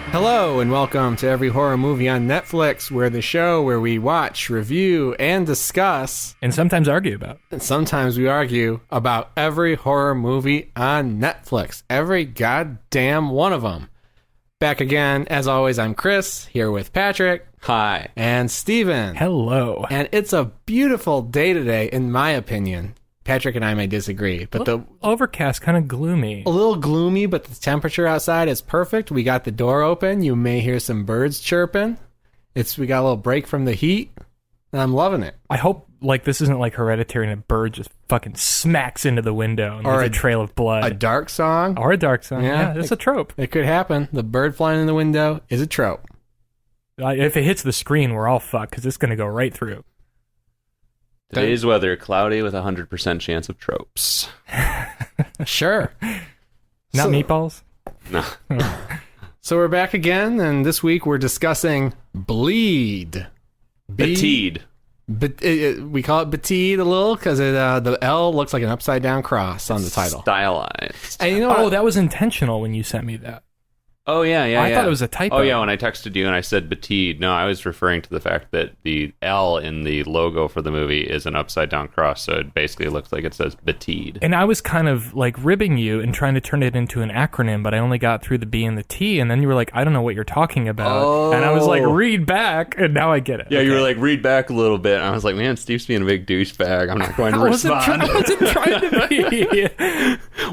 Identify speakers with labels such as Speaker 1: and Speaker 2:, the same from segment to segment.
Speaker 1: Hello and welcome to Every Horror Movie on Netflix. We're the show where we watch, review, and discuss,
Speaker 2: and sometimes argue about.
Speaker 1: And sometimes we argue about every horror movie on Netflix. Every goddamn one of them. Back again, as always, I'm Chris, here with Patrick.
Speaker 3: Hi.
Speaker 1: And Steven.
Speaker 2: Hello.
Speaker 1: And it's a beautiful day today, in my opinion. Patrick and I may disagree, but the
Speaker 2: overcast, kind of gloomy.
Speaker 1: A little gloomy, but the temperature outside is perfect. We got the door open. You may hear some birds chirping. We got a little break from the heat, and I'm loving it.
Speaker 2: I hope this isn't like Hereditary and a bird just fucking smacks into the window and there's a trail of blood.
Speaker 1: A dark song.
Speaker 2: Or a dark song. Yeah, it's a trope.
Speaker 1: It could happen. The bird flying in the window is a trope.
Speaker 2: If it hits the screen, we're all fucked because it's going to go right through.
Speaker 3: Today's weather, cloudy with 100% chance of tropes.
Speaker 1: Sure.
Speaker 2: Not meatballs?
Speaker 3: No.
Speaker 1: So we're back again, and this week we're discussing Bleed.
Speaker 3: Beteed.
Speaker 1: We call it Beteed a little because the L looks like an upside down cross on the title.
Speaker 3: Stylized.
Speaker 1: And you know what?
Speaker 2: That was intentional when you sent me that.
Speaker 3: Oh, yeah.
Speaker 2: I thought it was a typo.
Speaker 3: Oh, yeah, when I texted you and I said Beteed. No, I was referring to the fact that the L in the logo for the movie is an upside-down cross, so it basically looks like it says Beteed.
Speaker 2: And I was kind of, ribbing you and trying to turn it into an acronym, but I only got through the B and the T, and then you were like, I don't know what you're talking about.
Speaker 3: Oh.
Speaker 2: And I was like, read back, and now I get it.
Speaker 3: Yeah, okay. You were like, read back a little bit, and I was like, man, Steve's being a big douchebag. I'm not going to respond.
Speaker 2: I wasn't trying to be.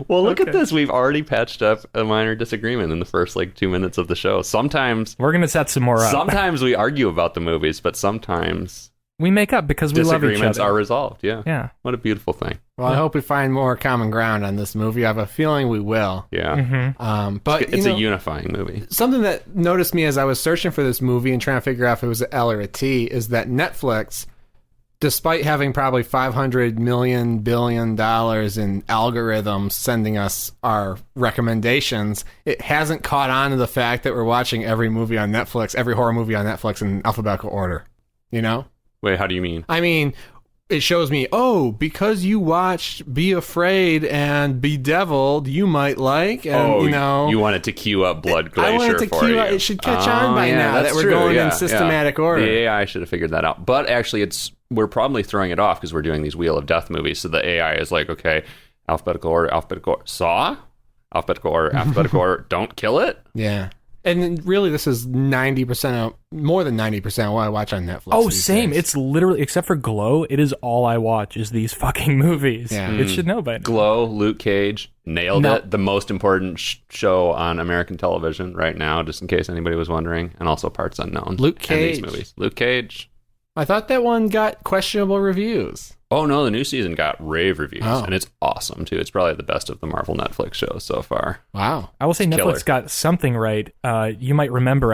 Speaker 3: Well, look at this. We've already patched up a minor disagreement in the first, 2 minutes of the show. Sometimes
Speaker 2: we're gonna set some more up.
Speaker 3: Sometimes we argue about the movies, but sometimes
Speaker 2: we make up because we love each other.
Speaker 3: Disagreements are resolved. Yeah. What a beautiful thing.
Speaker 1: Well, I hope we find more common ground on this movie. I have a feeling we will.
Speaker 3: Yeah.
Speaker 2: Mm-hmm.
Speaker 1: But
Speaker 3: it's a unifying movie.
Speaker 1: Something that noticed me as I was searching for this movie and trying to figure out if it was an L or a T is that Netflix, despite having probably $500 billion in algorithms sending us our recommendations, it hasn't caught on to the fact that we're watching every movie on Netflix, every horror movie on Netflix in alphabetical order. You know?
Speaker 3: Wait, how do you mean?
Speaker 1: I mean, it shows me, because you watched Be Afraid and Bedeviled, you might like, and
Speaker 3: you wanted to queue up Blood Glacier
Speaker 1: I wanted to
Speaker 3: for
Speaker 1: queue
Speaker 3: you.
Speaker 1: Up, it should catch on by now that we're going in systematic order.
Speaker 3: The AI should have figured that out. But actually, we're probably throwing it off because we're doing these Wheel of Death movies, so the AI is like, okay, alphabetical order, Saw? Alphabetical order, don't kill it?
Speaker 1: Yeah. And really, this is 90%, more than 90% of what I watch on Netflix.
Speaker 2: Oh, same. Days. It's literally, except for Glow, it is all I watch is these fucking movies. Yeah. It should know by now.
Speaker 3: Glow, Luke Cage, nailed it. The most important show on American television right now, just in case anybody was wondering. And also Parts Unknown.
Speaker 1: Luke Cage.
Speaker 3: And these movies. Luke Cage.
Speaker 1: I thought that one got questionable reviews.
Speaker 3: Oh, no, the new season got rave reviews, and it's awesome, too. It's probably the best of the Marvel Netflix shows so far.
Speaker 1: Wow.
Speaker 2: I will say Netflix got something right. You might remember,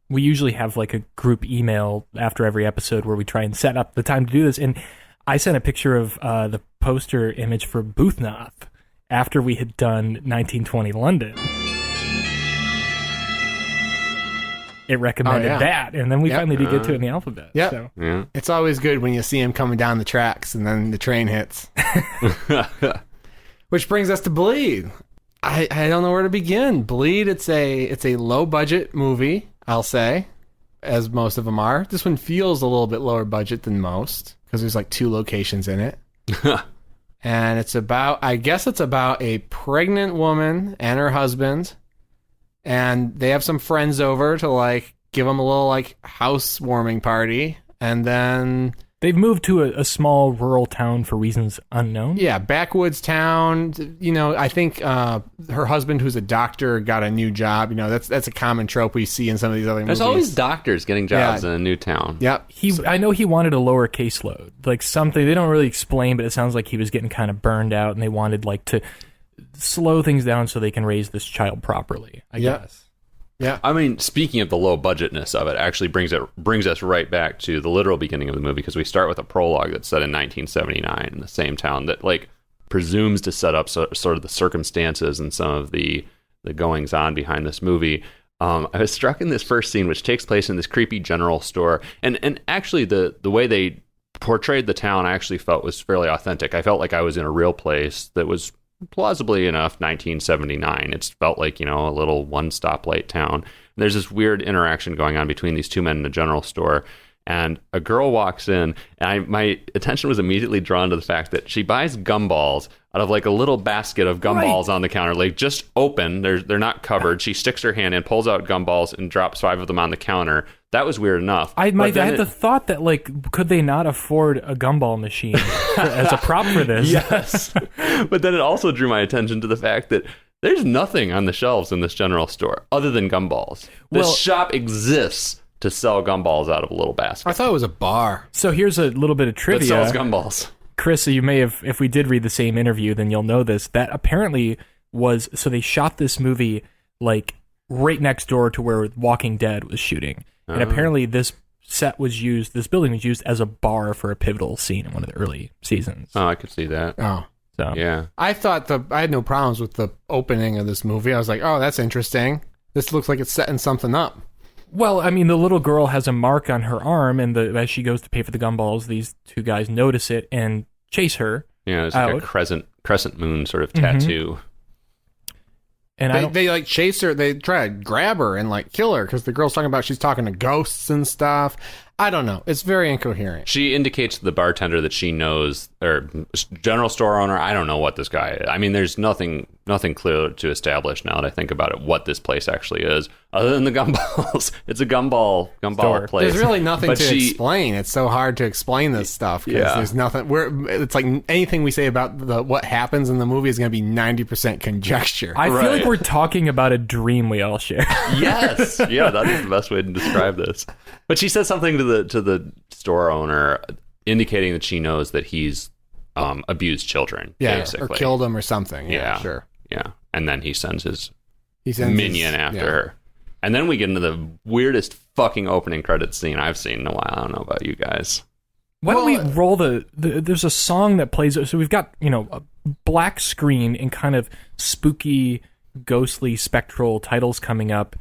Speaker 2: we usually have a group email after every episode where we try and set up the time to do this, and I sent a picture of the poster image for Boothnoth after we had done 1920 London. It recommended that, and then we finally did get to it in the alphabet.
Speaker 1: Yeah.
Speaker 2: So.
Speaker 3: Yeah.
Speaker 1: It's always good when you see him coming down the tracks and then the train hits. Which brings us to Bleed. I don't know where to begin. Bleed, it's a low budget movie, I'll say, as most of them are. This one feels a little bit lower budget than most because there's 2 locations in it. And it's about a pregnant woman and her husband. And they have some friends over to give them a little housewarming party, and then
Speaker 2: they've moved to a small rural town for reasons unknown.
Speaker 1: Yeah, backwoods town. I think her husband, who's a doctor, got a new job. That's a common trope we see in some of these other movies.
Speaker 3: There's always doctors getting jobs in a new town.
Speaker 1: Yep.
Speaker 2: I know he wanted a lower caseload, something they don't really explain, but it sounds like he was getting kind of burned out, and they wanted to slow things down so they can raise this child properly, I guess.
Speaker 1: Yeah.
Speaker 3: I mean, speaking of the low budgetness of it, actually brings us right back to the literal beginning of the movie, because we start with a prologue that's set in 1979 in the same town that presumes to set up sort of the circumstances and some of the goings on behind this movie. I was struck in this first scene, which takes place in this creepy general store, and actually the way they portrayed the town I actually felt was fairly authentic. I felt like I was in a real place that was plausibly enough 1979. It felt like, a little one stoplight town. And there's this weird interaction going on between these two men in a general store, and a girl walks in, and my attention was immediately drawn to the fact that she buys gumballs out of like a little basket of gumballs on the counter, like just open. They're not covered. She sticks her hand in, pulls out gumballs, and drops 5 of them on the counter. That was weird enough.
Speaker 2: I had the thought that, like, could they not afford a gumball machine as a prop for this?
Speaker 3: Yes. But then it also drew my attention to the fact that there's nothing on the shelves in this general store other than gumballs. This shop exists to sell gumballs out of a little basket.
Speaker 1: I thought it was a bar.
Speaker 2: So here's a little bit of trivia.
Speaker 3: That sells gumballs.
Speaker 2: Chris, you may have, if we did read the same interview, then you'll know this. That apparently was, so they shot this movie like right next door to where Walking Dead was shooting. And apparently this building was used as a bar for a pivotal scene in one of the early seasons.
Speaker 3: Oh, I could see that.
Speaker 1: Oh.
Speaker 2: So
Speaker 3: yeah.
Speaker 1: I thought I had no problems with the opening of this movie. I was like, oh, that's interesting. This looks like it's setting something up.
Speaker 2: Well, I mean, the little girl has a mark on her arm, and as she goes to pay for the gumballs, these two guys notice it and chase her.
Speaker 3: Yeah, it's like a crescent moon sort of tattoo.
Speaker 2: And
Speaker 1: they like chase her. They try to grab her and like kill her because the girl's talking about she's talking to ghosts and stuff. I don't know. It's very incoherent.
Speaker 3: She indicates to the bartender that she knows, or general store owner. I don't know what this guy is. I mean, there's nothing clear to establish now that I think about it what this place actually is, other than the gumballs. It's a gumball place.
Speaker 1: There's really nothing to explain. It's so hard to explain this stuff because there's nothing. It's like anything we say about what happens in the movie is going to be 90% conjecture.
Speaker 2: I feel like we're talking about a dream we all share.
Speaker 3: Yes, yeah, that is the best way to describe this. But she says something to the store owner, indicating that she knows that he's abused children, basically,
Speaker 1: or killed them or something. Yeah, sure.
Speaker 3: Yeah, and then he sends his minion after her. And then we get into the weirdest fucking opening credits scene I've seen in a while. I don't know about you guys.
Speaker 2: Why don't we roll there's a song that plays, so we've got, a black screen and kind of spooky, ghostly, spectral titles coming up.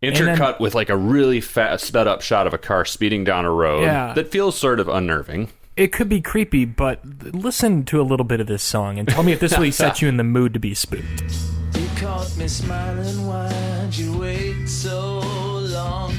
Speaker 3: Intercut with like a really fast, sped up shot of a car speeding down a road that feels sort of unnerving.
Speaker 2: It could be creepy, but listen to a little bit of this song and tell me if this really sets you in the mood to be spooked.
Speaker 4: You caught me smiling, why'd you wait so long?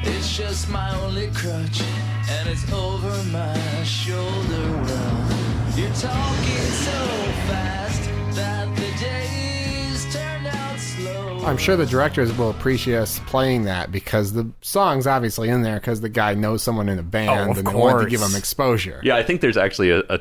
Speaker 4: It's just my only crutch, and it's over my shoulder. Well, you're talking so fast that the days turned out slow.
Speaker 1: I'm sure the directors will appreciate us playing that because the song's obviously in there because the guy knows someone in a band and they want to give him exposure.
Speaker 3: Yeah, I think there's actually a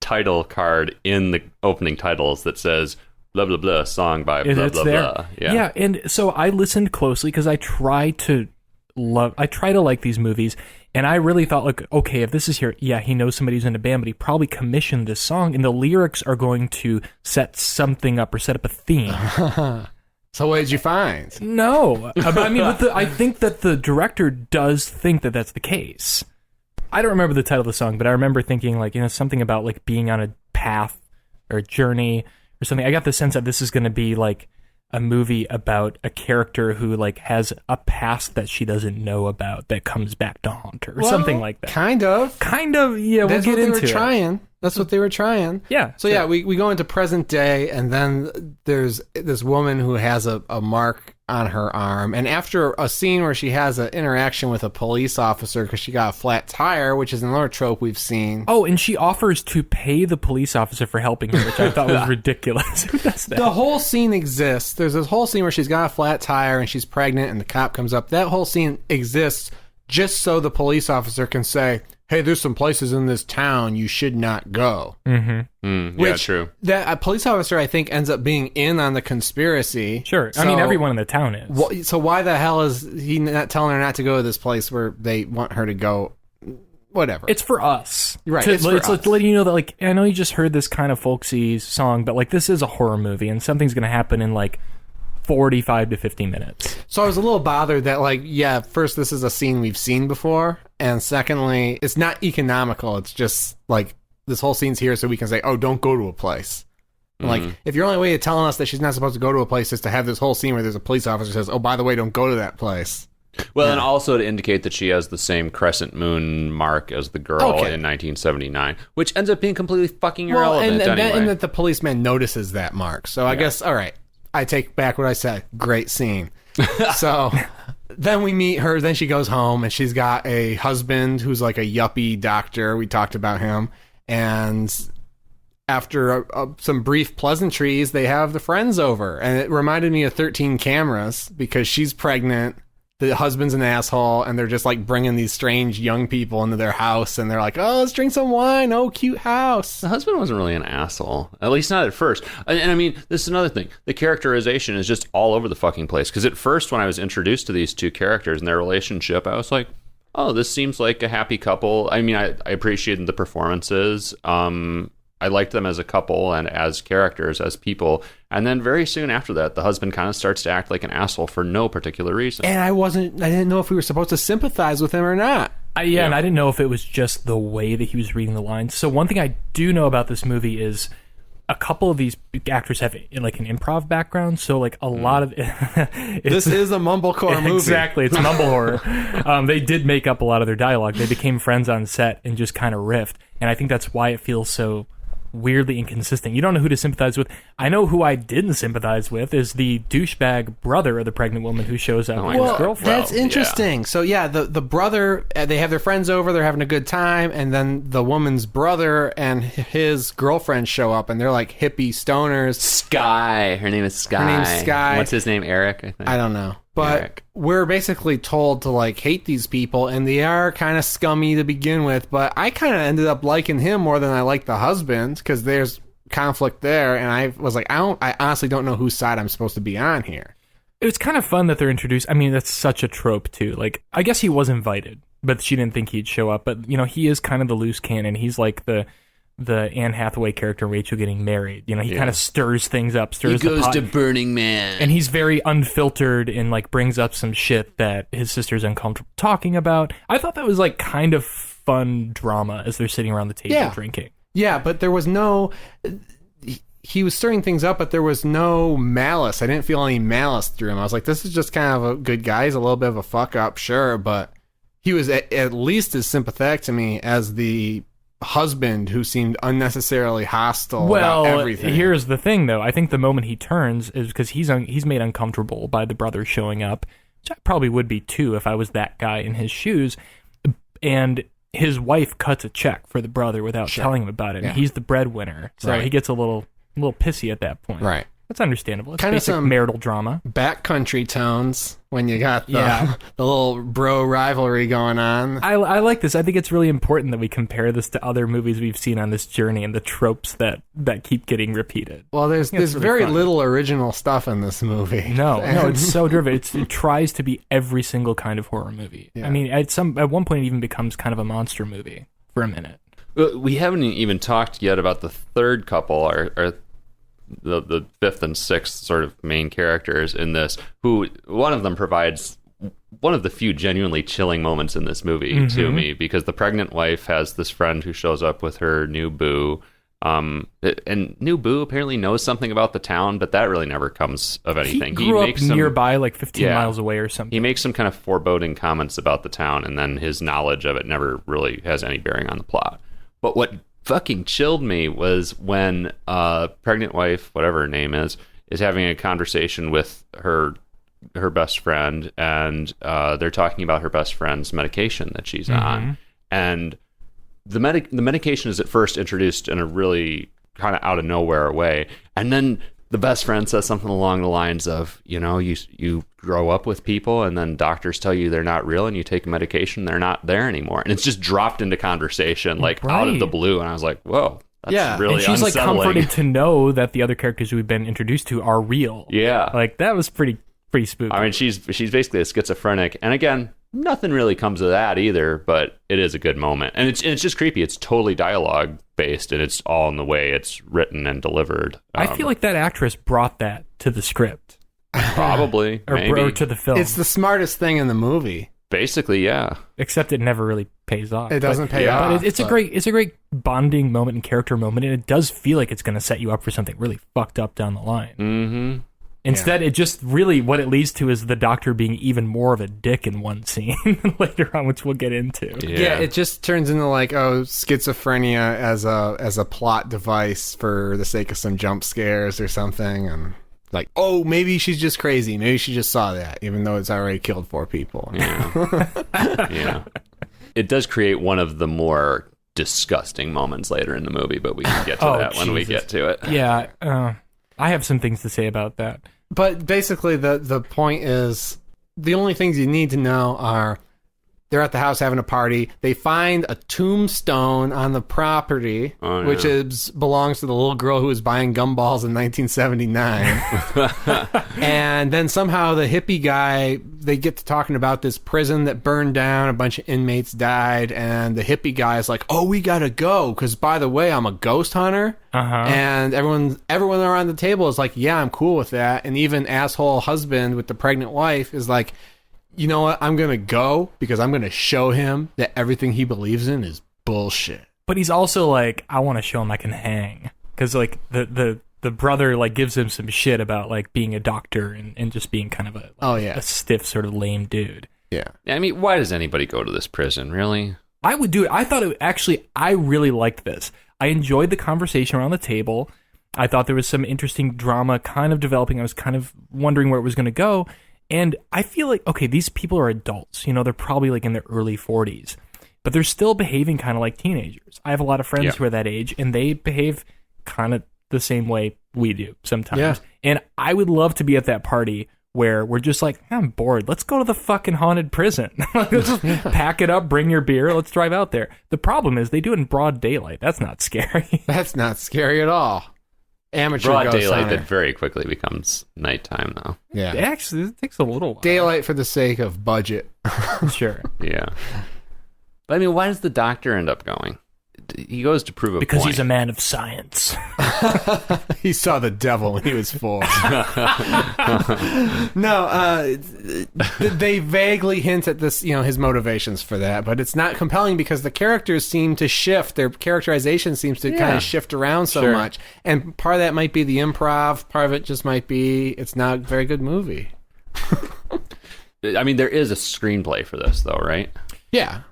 Speaker 3: title card in the opening titles that says blah blah blah song by blah blah blah.
Speaker 2: Yeah, and so I listened closely because I try to like these movies, and I really thought, like, okay, if this is here, he knows somebody's in a band, but he probably commissioned this song, and the lyrics are going to set something up or set up a theme.
Speaker 1: So what did you find?
Speaker 2: No, I mean, I think that the director does think that that's the case. I don't remember the title of the song, but I remember thinking, like, something about like being on a path or a journey or something. I got the sense that this is going to be like a movie about a character who like has a past that she doesn't know about that comes back to haunt her or something like that.
Speaker 1: Kind of.
Speaker 2: Yeah, we'll get into it.
Speaker 1: Trying. That's what they were trying.
Speaker 2: Yeah.
Speaker 1: So we go into present day, and then there's this woman who has a mark on her arm, and after a scene where she has an interaction with a police officer because she got a flat tire, which is another trope we've seen.
Speaker 2: Oh, and she offers to pay the police officer for helping her, which I thought was ridiculous. Who does that?
Speaker 1: The whole scene exists. There's this whole scene where she's got a flat tire and she's pregnant and the cop comes up. That whole scene exists just so the police officer can say, hey, there's some places in this town you should not go.
Speaker 3: Yeah, true.
Speaker 1: That police officer, I think, ends up being in on the conspiracy.
Speaker 2: Sure. I mean, everyone in the town is.
Speaker 1: So why the hell is he not telling her not to go to this place where they want her to go? Whatever.
Speaker 2: It's for us.
Speaker 1: Right.
Speaker 2: It's letting you know that, like, I know you just heard this kind of folksy song, but, like, this is a horror movie, and something's going to happen in, like, 45 to 50 minutes.
Speaker 1: So I was a little bothered that, like, first, this is a scene we've seen before, and secondly, it's not economical. It's just, like, this whole scene's here so we can say, oh, don't go to a place. Like, if your only way of telling us that she's not supposed to go to a place is to have this whole scene where there's a police officer who says, oh, by the way, don't go to that place.
Speaker 3: Well, and also to indicate that she has the same crescent moon mark as the girl in 1979, which ends up being completely fucking irrelevant anyway.
Speaker 1: And that the policeman notices that mark. So I guess, all right, I take back what I said. Great scene. So then we meet her. Then she goes home, and she's got a husband who's like a yuppie doctor. We talked about him. And after some brief pleasantries, they have the friends over. And it reminded me of 13 Cameras because she's pregnant. The husband's an asshole, and they're just like bringing these strange young people into their house, and they're like, "Oh, let's drink some wine. Oh, cute house."
Speaker 3: The husband wasn't really an asshole, at least not at first. And I mean, this is another thing. The characterization is just all over the fucking place. Because at first, when I was introduced to these two characters and their relationship, I was like, "Oh, this seems like a happy couple." I mean, I appreciated the performances. I liked them as a couple and as characters, as people. And then very soon after that, the husband kind of starts to act like an asshole for no particular reason.
Speaker 1: And I didn't know if we were supposed to sympathize with him or not.
Speaker 2: Yeah, and I didn't know if it was just the way that he was reading the lines. So one thing I do know about this movie is a couple of these actors have like an improv background. So like a lot of
Speaker 1: this is a mumblecore movie.
Speaker 2: Exactly, it's mumble horror. They did make up a lot of their dialogue. They became friends on set and just kind of riffed. And I think that's why it feels so weirdly inconsistent. You don't know who to sympathize with. I know who I didn't sympathize with is the douchebag brother of the pregnant woman who shows up with his girlfriend.
Speaker 1: That's interesting. So yeah, the brother, they have their friends over, they're having a good time, and then the woman's brother and his girlfriend show up, and they're like hippie stoners.
Speaker 3: Sky. Her name is Sky.
Speaker 1: Her name's Sky.
Speaker 3: What's his name? Eric, I think.
Speaker 1: I don't know. But
Speaker 3: Eric.
Speaker 1: We're basically told to like hate these people, and they are kind of scummy to begin with, but I kind of ended up liking him more than I liked the husband, because there's conflict there, and I was like, I honestly don't know whose side I'm supposed to be on here.
Speaker 2: It was kind of fun that they're introduced. I mean, that's such a trope too. Like, I guess he was invited, but she didn't think he'd show up. But, you know, he is kind of the loose cannon. He's like the Anne Hathaway character, Rachel, getting married. You know, he kind of stirs things up, stirs the pot.
Speaker 3: He goes to Burning Man.
Speaker 2: And he's very unfiltered and, like, brings up some shit that his sister's uncomfortable talking about. I thought that was, like, kind of fun drama as they're sitting around the table drinking.
Speaker 1: Yeah, but there was no... He was stirring things up, but there was no malice. I didn't feel any malice through him. I was like, this is just kind of a good guy. He's a little bit of a fuck-up, sure, but he was at least as sympathetic to me as the husband who seemed unnecessarily hostile about everything.
Speaker 2: Here's the thing, though. I think the moment he turns is because he's made uncomfortable by the brother showing up, which I probably would be too if I was that guy in his shoes. And his wife cuts a check for the brother without telling him about it. Yeah. He's the breadwinner, so he gets a little pissy at that point.
Speaker 1: Right.
Speaker 2: That's understandable. It's
Speaker 1: kind
Speaker 2: basic
Speaker 1: of some
Speaker 2: marital drama.
Speaker 1: Backcountry tones when you got the little bro rivalry going on.
Speaker 2: I like this. I think it's really important that we compare this to other movies we've seen on this journey and the tropes that keep getting repeated.
Speaker 1: Well, there's really very little original stuff in this movie.
Speaker 2: No, it's so driven. It tries to be every single kind of horror movie. Yeah. I mean, at one point it even becomes kind of a monster movie for a minute.
Speaker 3: We haven't even talked yet about the third couple, or the fifth and sixth sort of main characters in this, who one of them provides one of the few genuinely chilling moments in this movie to me, because the pregnant wife has this friend who shows up with her new boo, and new boo apparently knows something about the town, but that really never comes of anything.
Speaker 2: He grew up nearby, like 15 miles away or something.
Speaker 3: He makes some kind of foreboding comments about the town, and then his knowledge of it never really has any bearing on the plot. But what fucking chilled me was when pregnant wife, whatever her name is having a conversation with her best friend, and they're talking about her best friend's medication that she's on, and the medication is at first introduced in a really kind of out of nowhere way, and then the best friend says something along the lines of, you know, you grow up with people and then doctors tell you they're not real, and you take medication, they're not there anymore. And it's just dropped into conversation, like out of the blue. And I was like, whoa, that's really unsettling.
Speaker 2: And she's like comforted to know that the other characters we've been introduced to are real.
Speaker 3: Yeah.
Speaker 2: Like that was pretty spooky.
Speaker 3: I mean, she's basically a schizophrenic. And again, nothing really comes of that either, but it is a good moment. And it's just creepy. It's totally dialogue based, and it's all in the way it's written and delivered.
Speaker 2: I feel like that actress brought that to the script.
Speaker 3: Probably.
Speaker 2: or to the film.
Speaker 1: It's the smartest thing in the movie.
Speaker 3: Basically, yeah.
Speaker 2: Except it never really pays off.
Speaker 1: It doesn't pay
Speaker 3: yeah.
Speaker 1: off.
Speaker 2: But it's a great bonding moment and character moment, and it does feel like it's going to set you up for something really fucked up down the line.
Speaker 3: Mm-hmm.
Speaker 2: Instead, it just really, what it leads to is the Doctor being even more of a dick in one scene later on, which we'll get into.
Speaker 1: Yeah, it just turns into like, schizophrenia as a plot device for the sake of some jump scares or something, and like, maybe she's just crazy. Maybe she just saw that, even though it's already killed 4 people.
Speaker 3: Yeah. Yeah. It does create one of the more disgusting moments later in the movie, but we can get to that when we get to it.
Speaker 2: Yeah, I have some things to say about that.
Speaker 1: But basically, the point is, the only things you need to know are they're at the house having a party. They find a tombstone on the property, which belongs to the little girl who was buying gumballs in 1979. And then somehow the hippie guy, they get to talking about this prison that burned down. A bunch of inmates died. And the hippie guy is like, we got to go. Because, by the way, I'm a ghost hunter. And everyone around the table is like, yeah, I'm cool with that. And even asshole husband with the pregnant wife is like, you know what? I'm going to go because I'm going to show him that everything he believes in is bullshit.
Speaker 2: But he's also like, I want to show him I can hang. Because, like, the brother, like, gives him some shit about, like, being a doctor and just being kind of a stiff, sort of lame dude.
Speaker 1: Yeah.
Speaker 3: I mean, why does anybody go to this prison, really?
Speaker 2: I would do it. I thought I really liked this. I enjoyed the conversation around the table. I thought there was some interesting drama kind of developing. I was kind of wondering where it was going to go. And I feel like, okay, these people are adults. You know, they're probably like in their early 40s. But they're still behaving kind of like teenagers. I have a lot of friends who are that age, and they behave kind of the same way we do sometimes.
Speaker 1: Yeah.
Speaker 2: And I would love to be at that party where we're just like, I'm bored. Let's go to the fucking haunted prison. Let's just pack it up, bring your beer, let's drive out there. The problem is they do it in broad daylight. That's not scary.
Speaker 1: That's not scary at all. Amateur
Speaker 3: broad
Speaker 1: ghost
Speaker 3: daylight
Speaker 1: hunter.
Speaker 3: that very quickly becomes nighttime, though.
Speaker 1: Yeah.
Speaker 2: Actually, it takes a little while.
Speaker 1: Daylight for the sake of budget.
Speaker 2: Sure.
Speaker 3: Yeah. But I mean, why does the Doctor end up going? He goes to prove a
Speaker 2: Because
Speaker 3: point.
Speaker 2: he's a man of science.
Speaker 1: He saw the devil when he was 4. No, they vaguely hint at this, his motivations for that, but it's not compelling because the characters seem to shift. Their characterization seems to kind of shift around so much. And part of that might be the improv. Part of it just might be it's not a very good movie.
Speaker 3: I mean, there is a screenplay for this, though, right?
Speaker 1: Yeah.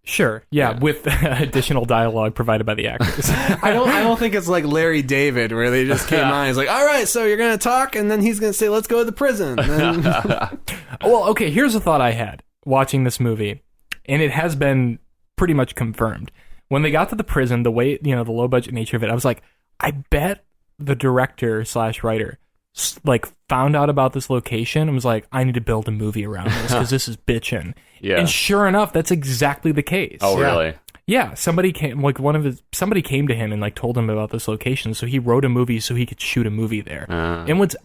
Speaker 2: Sure, yeah, with additional dialogue provided by the actors.
Speaker 1: I don't think it's like Larry David where they just came on. He's like, all right, so you're going to talk, and then he's going to say, let's go to the prison. And then...
Speaker 2: Well, okay, here's a thought I had watching this movie, and it has been pretty much confirmed. When they got to the prison, the way, the low budget nature of it, I was like, I bet the director / writer found out about this location and was like, I need to build a movie around this because this is bitchin'.
Speaker 3: Yeah.
Speaker 2: And sure enough, that's exactly the case.
Speaker 3: Oh, really?
Speaker 2: Yeah, somebody came to him and told him about this location, so he wrote a movie so he could shoot a movie there. And what's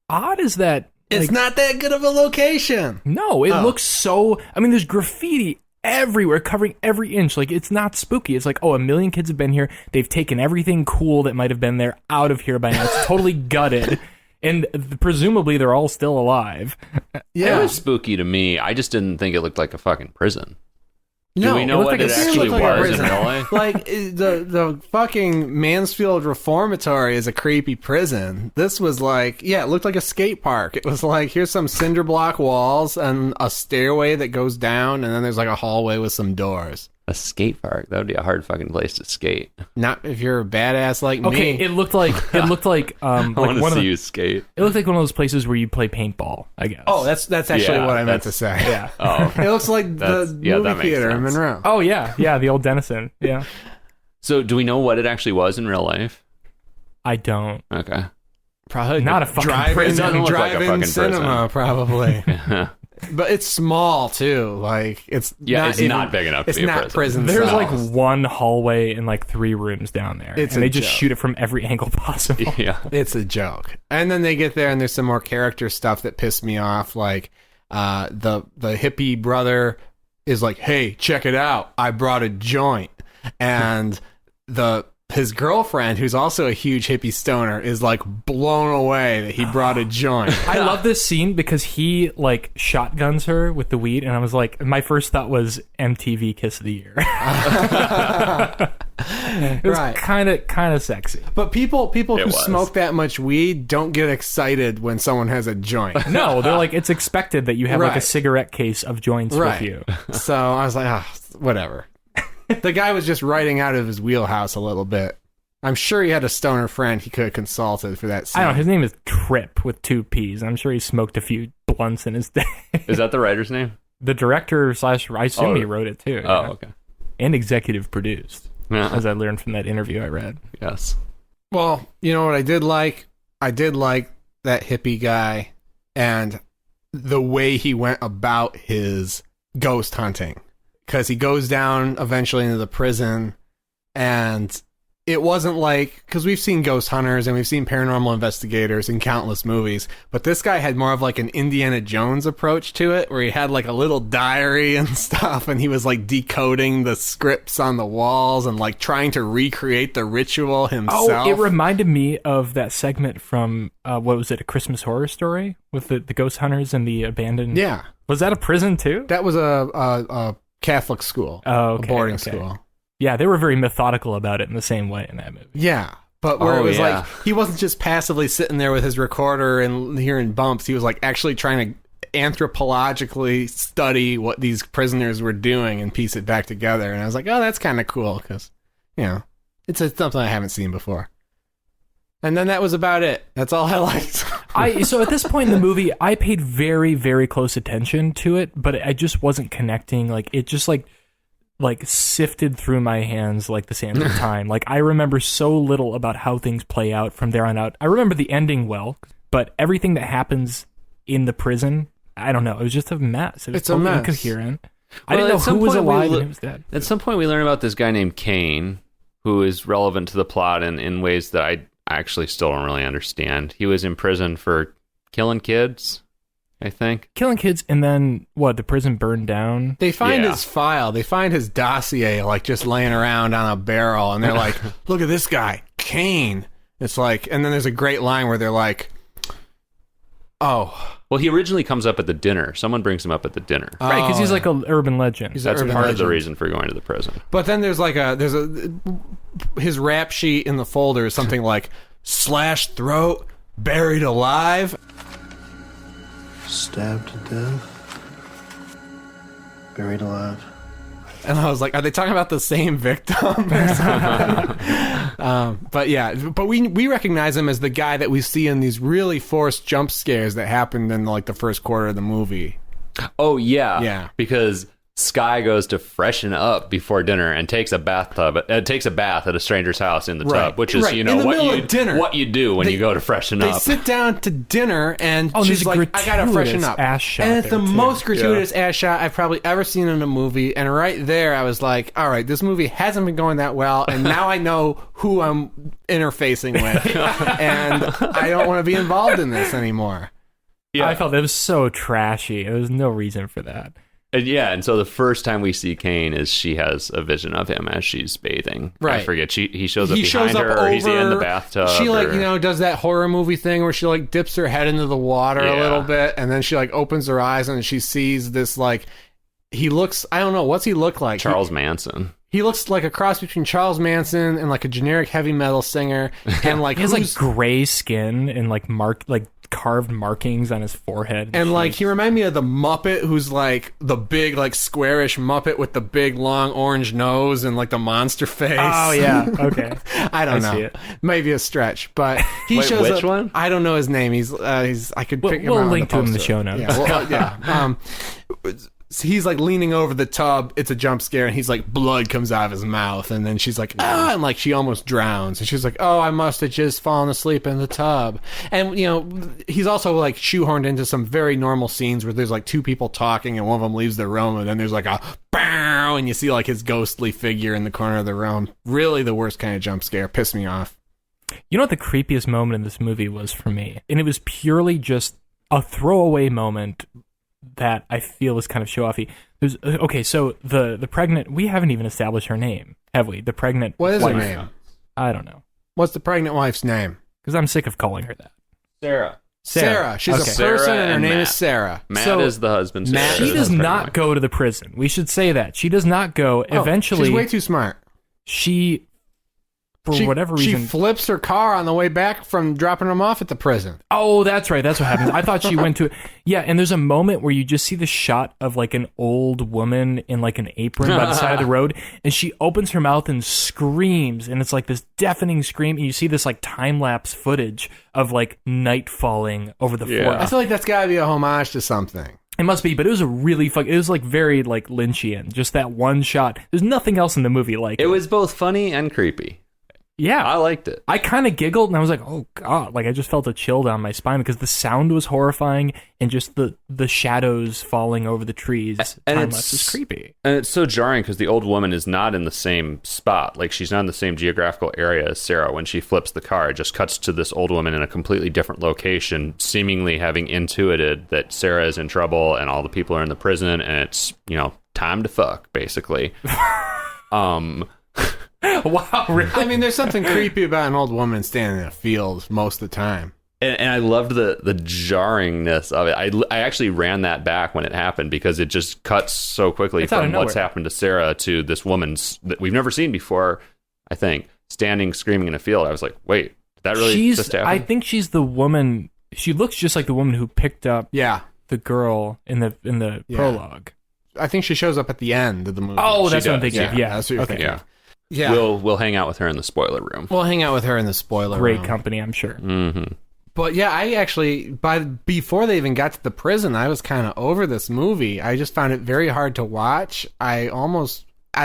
Speaker 2: odd is that
Speaker 1: it's not that good of a location.
Speaker 2: No, it looks so. I mean, there's graffiti everywhere, covering every inch. It's not spooky. It's like, a million kids have been here. They've taken everything cool that might have been there out of here by now. It's totally gutted. And presumably they're all still alive.
Speaker 3: Yeah. It was spooky to me. I just didn't think it looked like a fucking prison.
Speaker 1: No,
Speaker 3: do we know what it actually was in real life?
Speaker 1: Like, the fucking Mansfield Reformatory is a creepy prison. This was like, it looked like a skate park. It was like, here's some cinder block walls and a stairway that goes down, and then there's like a hallway with some doors.
Speaker 3: A skate park? That would be a hard fucking place to skate.
Speaker 1: Not if you're a badass like me.
Speaker 2: Okay, it looked like
Speaker 3: I want to see you skate.
Speaker 2: It looked like one of those places where you play paintball, I guess.
Speaker 1: Oh, that's actually what I meant to say.
Speaker 2: Yeah.
Speaker 3: Oh,
Speaker 1: it looks like the movie theater in Monroe.
Speaker 2: Oh yeah, the old Denison. Yeah.
Speaker 3: So, do we know what it actually was in real life?
Speaker 2: I don't.
Speaker 3: Okay.
Speaker 2: Probably not a fucking prison.
Speaker 1: Drive-in cinema, probably. But it's small too.
Speaker 3: It's not big enough to be a prison.
Speaker 1: Prison
Speaker 2: There's
Speaker 1: size.
Speaker 2: one hallway and 3 rooms down there, and they just shoot it from every angle possible.
Speaker 3: Yeah,
Speaker 1: it's a joke. And then they get there, and there's some more character stuff that pissed me off. Like the hippie brother is like, "Hey, check it out! I brought a joint," and the his girlfriend, who's also a huge hippie stoner, is like blown away that he brought a joint.
Speaker 2: I love this scene because he like shotguns her with the weed, and I was like, my first thought was MTV Kiss of the Year. It was
Speaker 1: Right.
Speaker 2: kind of sexy.
Speaker 1: But people who
Speaker 3: was.
Speaker 1: smoke that much weed don't get excited when someone has a joint.
Speaker 2: No, they're like, it's expected that you have like a
Speaker 1: Right.
Speaker 2: cigarette case of joints
Speaker 1: Right.
Speaker 2: with you.
Speaker 1: So I was like, whatever. The guy was just writing out of his wheelhouse a little bit. I'm sure he had a stoner friend he could have consulted for that scene.
Speaker 2: I don't know. His name is Tripp with 2 P's. I'm sure he smoked a few blunts in his day.
Speaker 3: Is that the writer's name?
Speaker 2: The director / I assume he wrote it too.
Speaker 3: Oh,
Speaker 2: yeah.
Speaker 3: okay.
Speaker 2: And executive produced,
Speaker 3: Yeah.
Speaker 2: as I learned from that interview I read.
Speaker 3: Yes.
Speaker 1: Well, you know what I did like? I did like that hippie guy and the way he went about his ghost hunting. Because he goes down eventually into the prison, and it wasn't like, because we've seen ghost hunters and we've seen paranormal investigators in countless movies, but this guy had more of like an Indiana Jones approach to it, where he had like a little diary and stuff, and he was like decoding the scripts on the walls and like trying to recreate the ritual himself.
Speaker 2: Oh, it reminded me of that segment from, what was it, A Christmas Horror Story? With the ghost hunters and the abandoned...
Speaker 1: Yeah.
Speaker 2: Was that a prison too?
Speaker 1: That was a Catholic school.
Speaker 2: Oh, okay,
Speaker 1: a boarding
Speaker 2: okay.
Speaker 1: school.
Speaker 2: Yeah, they were very methodical about it in the same way in that movie.
Speaker 1: Yeah. But where
Speaker 3: Oh,
Speaker 1: it was
Speaker 3: yeah.
Speaker 1: like, he wasn't just passively sitting there with his recorder and hearing bumps. He was like actually trying to anthropologically study what these prisoners were doing and piece it back together. And I was like, oh, that's kind of cool because, you know, it's something I haven't seen before. And then that was about it. That's all I liked.
Speaker 2: So at this point in the movie, I paid very, very close attention to it, but I just wasn't connecting. Like, it just like sifted through my hands like the sands of time. Like, I remember so little about how things play out from there on out. I remember the ending well, but everything that happens in the prison, I don't know. It was just a mess. It was
Speaker 1: It's a
Speaker 2: totally
Speaker 1: mess.
Speaker 2: incoherent. I
Speaker 3: Well,
Speaker 2: didn't know
Speaker 3: at some
Speaker 2: who was
Speaker 3: point we
Speaker 2: alive
Speaker 3: lo-
Speaker 2: and who was dead.
Speaker 3: At some point, we learn about this guy named Kane, who is relevant to the plot in ways that I actually still don't really understand. He was in prison for killing kids, I think.
Speaker 2: Killing kids, and then, what, the prison burned down?
Speaker 1: They find
Speaker 3: Yeah.
Speaker 1: his file. They find his dossier, like, just laying around on a barrel. And they're like, look at this guy, Kane. It's like, and then there's a great line where they're like, oh.
Speaker 3: Well, he originally comes up at the dinner. Someone brings him up at the dinner.
Speaker 2: Right, because he's like an urban legend.
Speaker 1: He's an
Speaker 3: That's
Speaker 1: urban
Speaker 3: part of the
Speaker 1: legend.
Speaker 3: reason for going to the prison.
Speaker 1: But then there's like his rap sheet in the folder is something like slashed throat, buried alive.
Speaker 5: Stabbed to death. Buried alive.
Speaker 1: And I was like, are they talking about the same victim? But yeah, but we recognize him as the guy that we see in these really forced jump scares that happened in like the first quarter of the movie.
Speaker 3: Oh, yeah.
Speaker 1: Yeah.
Speaker 3: Because Sky goes to freshen up before dinner and takes a bath at a stranger's house in the
Speaker 1: Right.
Speaker 3: tub, which is,
Speaker 1: Right.
Speaker 3: you
Speaker 1: In
Speaker 3: know,
Speaker 1: the middle of dinner.
Speaker 3: what you do when
Speaker 1: They-
Speaker 3: you go to freshen
Speaker 1: They
Speaker 3: up.
Speaker 1: sit down to dinner, and
Speaker 2: Oh,
Speaker 1: she's
Speaker 2: there's a
Speaker 1: like, "I gotta freshen
Speaker 2: gratuitous
Speaker 1: up."
Speaker 2: ass shot
Speaker 1: and it's the
Speaker 2: there, too.
Speaker 1: most gratuitous ass shot I've probably ever seen in a movie. And right there, I was like, "All right, this movie hasn't been going that well, and now I know who I'm interfacing with, and I don't want to be involved in this anymore."
Speaker 3: Yeah.
Speaker 2: I felt it was so trashy. There was no reason for that.
Speaker 3: And so the first time we see Kane is she has a vision of him as she's bathing.
Speaker 1: Right.
Speaker 3: I forget. He shows up
Speaker 1: He
Speaker 3: behind
Speaker 1: shows up
Speaker 3: her, or
Speaker 1: over.
Speaker 3: he's in the bathtub.
Speaker 1: She like
Speaker 3: or-
Speaker 1: does that horror movie thing where she like dips her head into the water a
Speaker 3: Yeah.
Speaker 1: little bit, and then she like opens her eyes and she sees this like. He looks. I don't know. What's he look like?
Speaker 3: Charles Manson.
Speaker 1: He looks like a cross between Charles Manson and like a generic heavy metal singer, and like
Speaker 2: He has like
Speaker 1: who's-
Speaker 2: gray skin and like carved markings on his forehead.
Speaker 1: and like
Speaker 2: shit.
Speaker 1: he reminded me of the Muppet, who's like the big like squarish Muppet with the big long orange nose and like the monster face.
Speaker 2: Oh yeah, okay.
Speaker 1: I don't
Speaker 2: I see
Speaker 1: know.
Speaker 2: it.
Speaker 1: Maybe a stretch, but he
Speaker 3: Wait,
Speaker 1: shows
Speaker 3: which
Speaker 1: up.
Speaker 3: one?
Speaker 1: I don't know his name. He's I could pick him
Speaker 2: We'll
Speaker 1: out on
Speaker 2: link
Speaker 1: the
Speaker 2: to him in the
Speaker 1: poster.
Speaker 2: show notes.
Speaker 1: Yeah, well, yeah. So he's like leaning over the tub. It's a jump scare, and he's like blood comes out of his mouth, and then she's like ah, and like she almost drowns, and she's like, oh, I must have just fallen asleep in the tub. And he's also like shoehorned into some very normal scenes where there's like two people talking, and one of them leaves the room, and then there's like a bow, and you see like his ghostly figure in the corner of the room. Really, the worst kind of jump scare. Pissed me off.
Speaker 2: You know what the creepiest moment in this movie was for me? And it was purely just a throwaway moment that I feel was kind of show-offy. Okay, so the pregnant, we haven't even established her name, have we? The pregnant
Speaker 1: What is her
Speaker 2: wife.
Speaker 1: name?
Speaker 2: I don't know.
Speaker 1: What's the pregnant wife's name?
Speaker 2: Because I'm sick of calling her that.
Speaker 3: Sarah.
Speaker 1: Sarah. She's
Speaker 2: Okay.
Speaker 1: a person,
Speaker 3: Sarah
Speaker 1: and her
Speaker 3: and
Speaker 1: name
Speaker 3: Matt.
Speaker 1: is Sarah.
Speaker 3: Matt
Speaker 2: So,
Speaker 3: is the husband.
Speaker 1: Matt-
Speaker 3: Sarah
Speaker 2: She
Speaker 3: is
Speaker 2: does
Speaker 3: the pregnant
Speaker 2: not
Speaker 3: wife.
Speaker 2: go to the prison. We should say that. She does not go.
Speaker 1: Oh,
Speaker 2: Eventually,
Speaker 1: she's way too smart.
Speaker 2: for whatever reason...
Speaker 1: she flips her car on the way back from dropping them off at the prison.
Speaker 2: Oh, that's right. That's what happens. I thought she went to... Yeah, and there's a moment where you just see the shot of like an old woman in like an apron by the side of the road, and she opens her mouth and screams, and it's like this deafening scream, and you see this like time-lapse footage of like night falling over the
Speaker 3: Yeah.
Speaker 2: floor.
Speaker 1: I feel like that's got to be a homage to something.
Speaker 2: It must be, but it was a really it was like very like Lynchian, just that one shot. There's nothing else in the movie like it.
Speaker 3: It was both funny and creepy.
Speaker 2: Yeah.
Speaker 3: I liked it.
Speaker 2: I kind of giggled and I was like, oh God, like I just felt a chill down my spine because the sound was horrifying and just the shadows falling over the trees.
Speaker 3: And
Speaker 2: Time
Speaker 3: it's-
Speaker 2: lapse is creepy.
Speaker 3: And it's so jarring because the old woman is not in the same spot. Like, she's not in the same geographical area as Sarah. When she flips the car, it just cuts to this old woman in a completely different location, seemingly having intuited that Sarah is in trouble and all the people are in the prison, and it's, time to fuck, basically.
Speaker 2: Wow, really?
Speaker 1: I mean, there's something creepy about an old woman standing in a field most of the time.
Speaker 3: And I loved the jarringness of it. I actually ran that back when it happened because it just cuts so quickly
Speaker 2: It's out of
Speaker 3: from what's
Speaker 2: nowhere.
Speaker 3: happened to Sarah to this woman's that we've never seen before, I think, standing screaming in a field. I was like, wait, did that really just happen?
Speaker 2: I think she's the woman. She looks just like the woman who picked up
Speaker 1: Yeah.
Speaker 2: the girl in the
Speaker 1: Yeah.
Speaker 2: prologue.
Speaker 1: I think she shows up at the end of the movie.
Speaker 2: Oh, that's
Speaker 3: She
Speaker 2: what I'm
Speaker 3: does,
Speaker 2: thinking. Yeah,
Speaker 1: that's what you're
Speaker 2: okay.
Speaker 1: thinking.
Speaker 3: Yeah.
Speaker 1: Yeah.
Speaker 3: We'll hang out with her in the spoiler room.
Speaker 1: We'll hang out with her in the spoiler
Speaker 2: Great
Speaker 1: room.
Speaker 2: company, I'm sure.
Speaker 3: Mm-hmm.
Speaker 1: But yeah, I actually before they even got to the prison, I was kind of over this movie. I just found it very hard to watch. I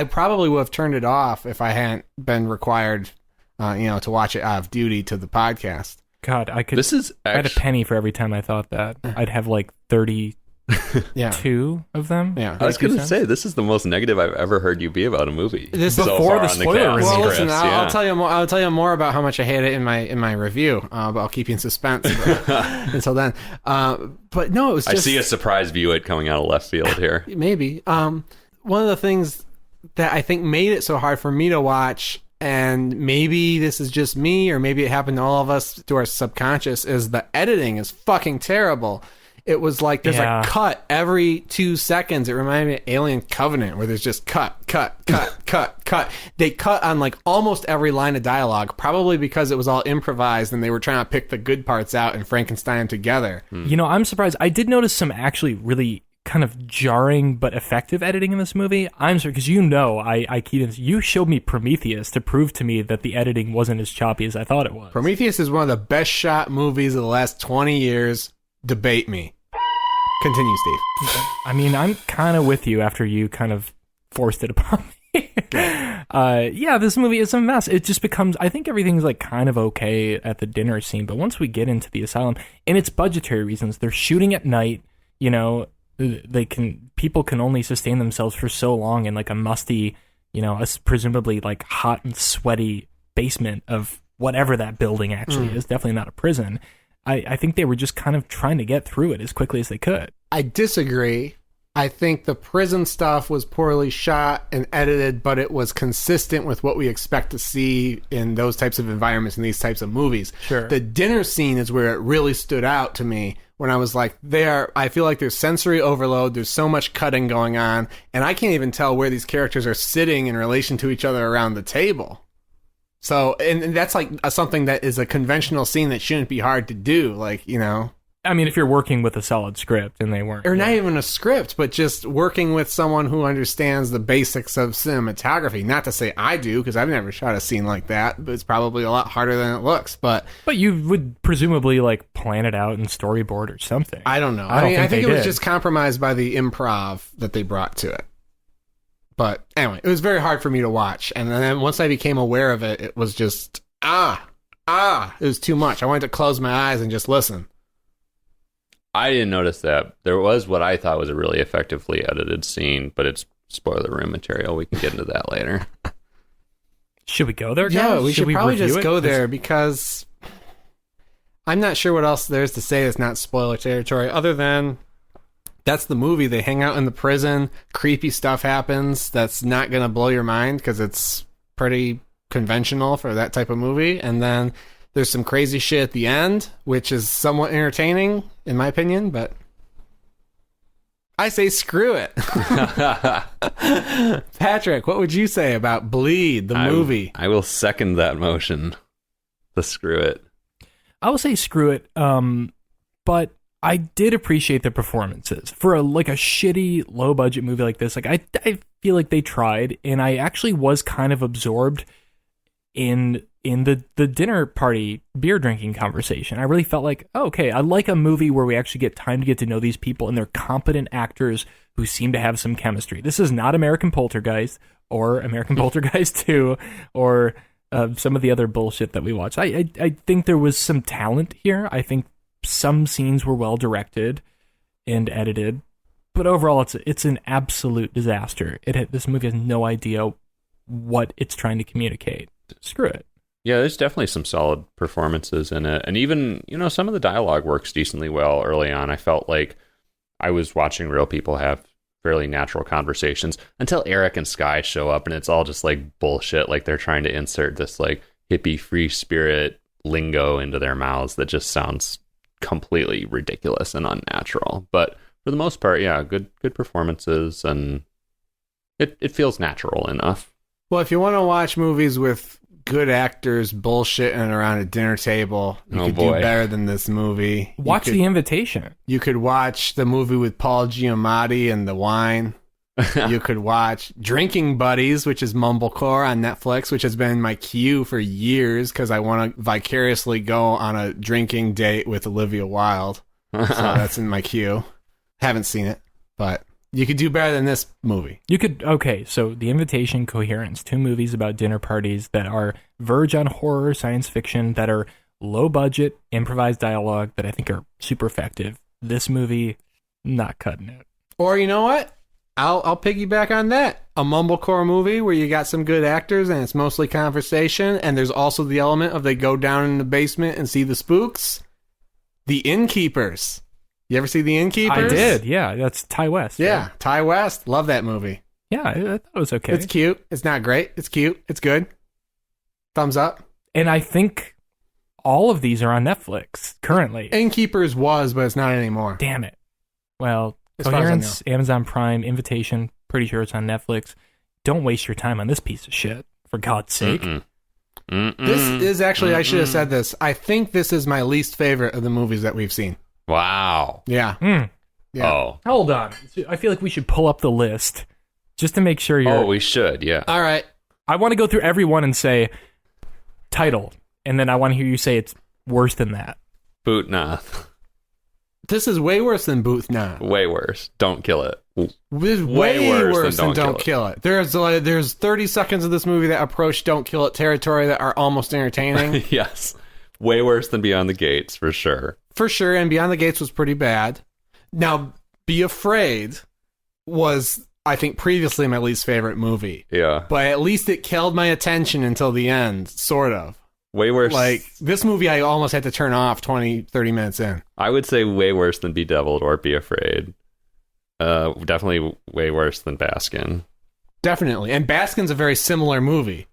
Speaker 1: probably would have turned it off if I hadn't been required, to watch it out of duty to the podcast.
Speaker 2: God, I could.
Speaker 3: This is
Speaker 2: I had a
Speaker 3: actually,
Speaker 2: penny for every time I thought that. I'd have like 32
Speaker 1: Yeah,
Speaker 2: of them.
Speaker 1: yeah.
Speaker 3: I was going to
Speaker 2: 32
Speaker 3: say,
Speaker 2: cents.
Speaker 3: this is the most negative I've ever heard you be about a movie.
Speaker 1: This
Speaker 3: so
Speaker 2: before
Speaker 3: far
Speaker 2: the
Speaker 3: on
Speaker 2: spoiler
Speaker 3: cast,
Speaker 2: review.
Speaker 1: Well,
Speaker 3: Chris.
Speaker 1: listen, I'll
Speaker 3: Yeah.
Speaker 1: tell you more. I'll tell you more about how much I hate it in my review. But I'll keep you in suspense until then. But no, it was
Speaker 3: I
Speaker 1: just
Speaker 3: see a surprise view it coming out of left field here.
Speaker 1: maybe. One of the things that I think made it so hard for me to watch, and maybe this is just me, or maybe it happened to all of us through our subconscious, is the editing is fucking terrible. It was like there's
Speaker 2: Yeah.
Speaker 1: a cut every 2 seconds. It reminded me of Alien Covenant, where there's just cut. They cut on like almost every line of dialogue, probably because it was all improvised and they were trying to pick the good parts out and Frankenstein them together.
Speaker 2: I'm surprised. I did notice some actually really kind of jarring but effective editing in this movie. I'm sorry, because I keyed in. You showed me Prometheus to prove to me that the editing wasn't as choppy as I thought it was.
Speaker 1: Prometheus is one of the best shot movies of the last 20 years. Debate me. Continue, Steve.
Speaker 2: I mean, I'm kind of with you after you kind of forced it upon me. This movie is a mess. It just becomes, I think everything's like kind of okay at the dinner scene, but once we get into the asylum, and it's budgetary reasons, they're shooting at night, people can only sustain themselves for so long in like a musty, presumably like hot and sweaty basement of whatever that building actually is. Definitely not a prison. I think they were just kind of trying to get through it as quickly as they could.
Speaker 1: I disagree. I think the prison stuff was poorly shot and edited, but it was consistent with what we expect to see in those types of environments in these types of movies.
Speaker 2: Sure.
Speaker 1: The dinner scene is where it really stood out to me when I was like, I feel like there's sensory overload. There's so much cutting going on, and I can't even tell where these characters are sitting in relation to each other around the table. So, and that's like something that is a conventional scene that shouldn't be hard to do. Like,
Speaker 2: I mean, if you're working with a solid script, and they weren't.
Speaker 1: or not even a script, but just working with someone who understands the basics of cinematography. Not to say I do, because I've never shot a scene like that, but it's probably a lot harder than it looks. But
Speaker 2: But you would presumably like plan it out in storyboard or something.
Speaker 1: I don't know.
Speaker 2: I don't
Speaker 1: I
Speaker 2: think
Speaker 1: think
Speaker 2: they
Speaker 1: it was
Speaker 2: did.
Speaker 1: just compromised by the improv that they brought to it. But anyway, it was very hard for me to watch. And then once I became aware of it, it was just, it was too much. I wanted to close my eyes and just listen.
Speaker 3: I didn't notice that. There was what I thought was a really effectively edited scene, but it's spoiler room material. We can get into that later.
Speaker 2: Should we go there, guys?
Speaker 1: Yeah, we should probably
Speaker 2: review
Speaker 1: just
Speaker 2: it?
Speaker 1: go there because I'm not sure what else there is to say that's not spoiler territory other than that's the movie. They hang out in the prison. Creepy stuff happens that's not going to blow your mind because it's pretty conventional for that type of movie. And then there's some crazy shit at the end, which is somewhat entertaining, in my opinion, but I say screw it. Patrick, what would you say about Bleed, the movie?
Speaker 3: I will second that motion. The screw it.
Speaker 2: I will say screw it, but I did appreciate the performances. For a shitty, low-budget movie like this, I feel like they tried, and I actually was kind of absorbed in the dinner party beer drinking conversation. I really felt like, oh, okay, I like a movie where we actually get time to get to know these people, and they're competent actors who seem to have some chemistry. This is not American Poltergeist or American Poltergeist 2 or some of the other bullshit that we watched. I think there was some talent here. I think some scenes were well directed and edited, but overall it's an absolute disaster. This movie has no idea what it's trying to communicate. Screw it.
Speaker 3: Yeah, there's definitely some solid performances in it. And even, some of the dialogue works decently well early on. I felt like I was watching real people have fairly natural conversations until Eric and Sky show up, and it's all just like bullshit. Like they're trying to insert this like hippie free spirit lingo into their mouths that just sounds completely ridiculous and unnatural. But for the most part, yeah, good performances, and it feels natural enough.
Speaker 1: Well, if you want to watch movies with good actors bullshitting around a dinner table, you could do better than this movie.
Speaker 2: Watch The Invitation.
Speaker 1: You could watch the movie with Paul Giamatti and the wine. You could watch Drinking Buddies, which is mumblecore on Netflix, which has been my queue for years because I want to vicariously go on a drinking date with Olivia Wilde. So that's in my queue. Haven't seen it, but you could do better than this movie.
Speaker 2: So The Invitation, Coherence, 2 movies about dinner parties that are verge on horror, science fiction, that are low budget, improvised dialogue that I think are super effective. This movie, not cutting it.
Speaker 1: Or you know what? I'll piggyback on that. A mumblecore movie where you got some good actors and it's mostly conversation, and there's also the element of they go down in the basement and see the spooks. The Innkeepers. You ever see The Innkeepers?
Speaker 2: I did, yeah. That's Ty West.
Speaker 1: Yeah,
Speaker 2: right?
Speaker 1: Ty West. Love that movie.
Speaker 2: Yeah, I thought it was okay.
Speaker 1: It's cute. It's not great. It's cute. It's good. Thumbs up.
Speaker 2: And I think all of these are on Netflix currently.
Speaker 1: Innkeepers was, but it's not anymore.
Speaker 2: Damn it. Well,
Speaker 1: As far as I
Speaker 2: Coherence, Amazon Prime, Invitation, pretty sure it's on Netflix. Don't waste your time on this piece of shit, for God's sake.
Speaker 1: This is actually, I should have said this. I think this is my least favorite of the movies that we've seen.
Speaker 3: Wow.
Speaker 1: Yeah. Yeah.
Speaker 3: Oh.
Speaker 2: Hold on. I feel like we should pull up the list just to make sure you're...
Speaker 3: Oh, we should, yeah.
Speaker 1: All right.
Speaker 2: I want to go through every one and say title, and then I want to hear you say it's worse than that.
Speaker 3: Bootnath.
Speaker 1: This is way worse than Boothnath.
Speaker 3: Way worse. Don't kill it.
Speaker 1: This is way worse than Don't Kill It. There's 30 seconds of this movie that approach Don't Kill It territory that are almost entertaining.
Speaker 3: Yes. Way worse than Beyond the Gates, for sure.
Speaker 1: For sure, and Beyond the Gates was pretty bad. Now, Be Afraid was, I think, previously my least favorite movie.
Speaker 3: Yeah.
Speaker 1: But at least it held my attention until the end, sort of.
Speaker 3: Way worse.
Speaker 1: Like, this movie I almost had to turn off 20, 30 minutes in.
Speaker 3: I would say way worse than Bedeviled or Be Afraid. Definitely way worse than Baskin.
Speaker 1: Definitely. And Baskin's a very similar movie.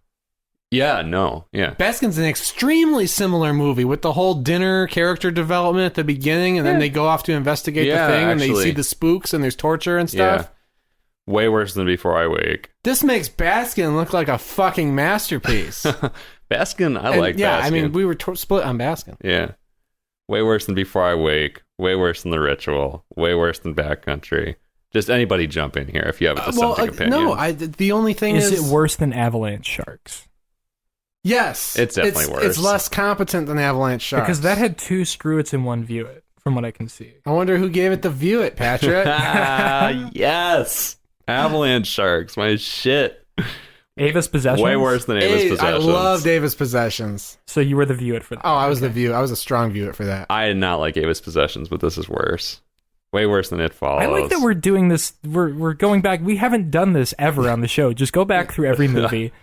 Speaker 3: Yeah, no. Yeah.
Speaker 1: Baskin's an extremely similar movie with the whole dinner character development at the beginning, and then they go off to investigate the thing, and they see the spooks, and there's torture and stuff.
Speaker 3: Yeah. Way worse than Before I Wake.
Speaker 1: This makes Baskin look like a fucking masterpiece.
Speaker 3: Baskin, I like Baskin.
Speaker 1: Yeah, I mean, we were split on Baskin.
Speaker 3: Yeah. Way worse than Before I Wake. Way worse than The Ritual. Way worse than Backcountry. Just anybody jump in here if you have a dissenting opinion.
Speaker 1: No, the only thing is...
Speaker 2: Is it worse than Avalanche Sharks?
Speaker 1: Yes.
Speaker 3: It's definitely worse.
Speaker 1: It's less competent than Avalanche Sharks.
Speaker 2: Because that had 2 Screw It's and 1 View It, from what I can see.
Speaker 1: I wonder who gave it the View It, Patrick.
Speaker 3: Yes. Avalanche Sharks. My shit.
Speaker 2: Ava's Possessions?
Speaker 3: Way worse than Ava's Possessions.
Speaker 1: I love Ava's Possessions.
Speaker 2: So you were the View It for that.
Speaker 1: Oh, I was the View. I was a strong View It for that.
Speaker 3: I did not like Ava's Possessions, but this is worse. Way worse than It Follows.
Speaker 2: I like that we're doing this. We're going back. We haven't done this ever on the show. Just go back through every movie.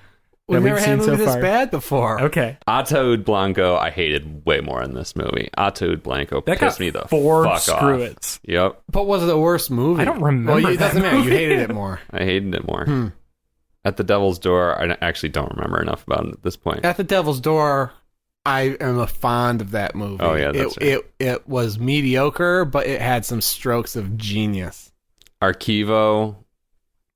Speaker 1: We've never had a movie this bad before.
Speaker 2: Okay.
Speaker 3: Ataúd Blanco, I hated way more in this movie. Ataúd Blanco pissed me the
Speaker 2: 4
Speaker 3: fuck
Speaker 2: Screw
Speaker 3: off.
Speaker 2: It's.
Speaker 3: Yep.
Speaker 1: But was it the worst movie?
Speaker 2: I don't remember.
Speaker 1: Well, it doesn't matter. You hated it more.
Speaker 3: I hated it more. At the Devil's Door, I actually don't remember enough about it at this point.
Speaker 1: At the Devil's Door, I am a fond of that movie.
Speaker 3: Oh, yeah, that's right.
Speaker 1: It was mediocre, but it had some strokes of genius.
Speaker 3: Archivo.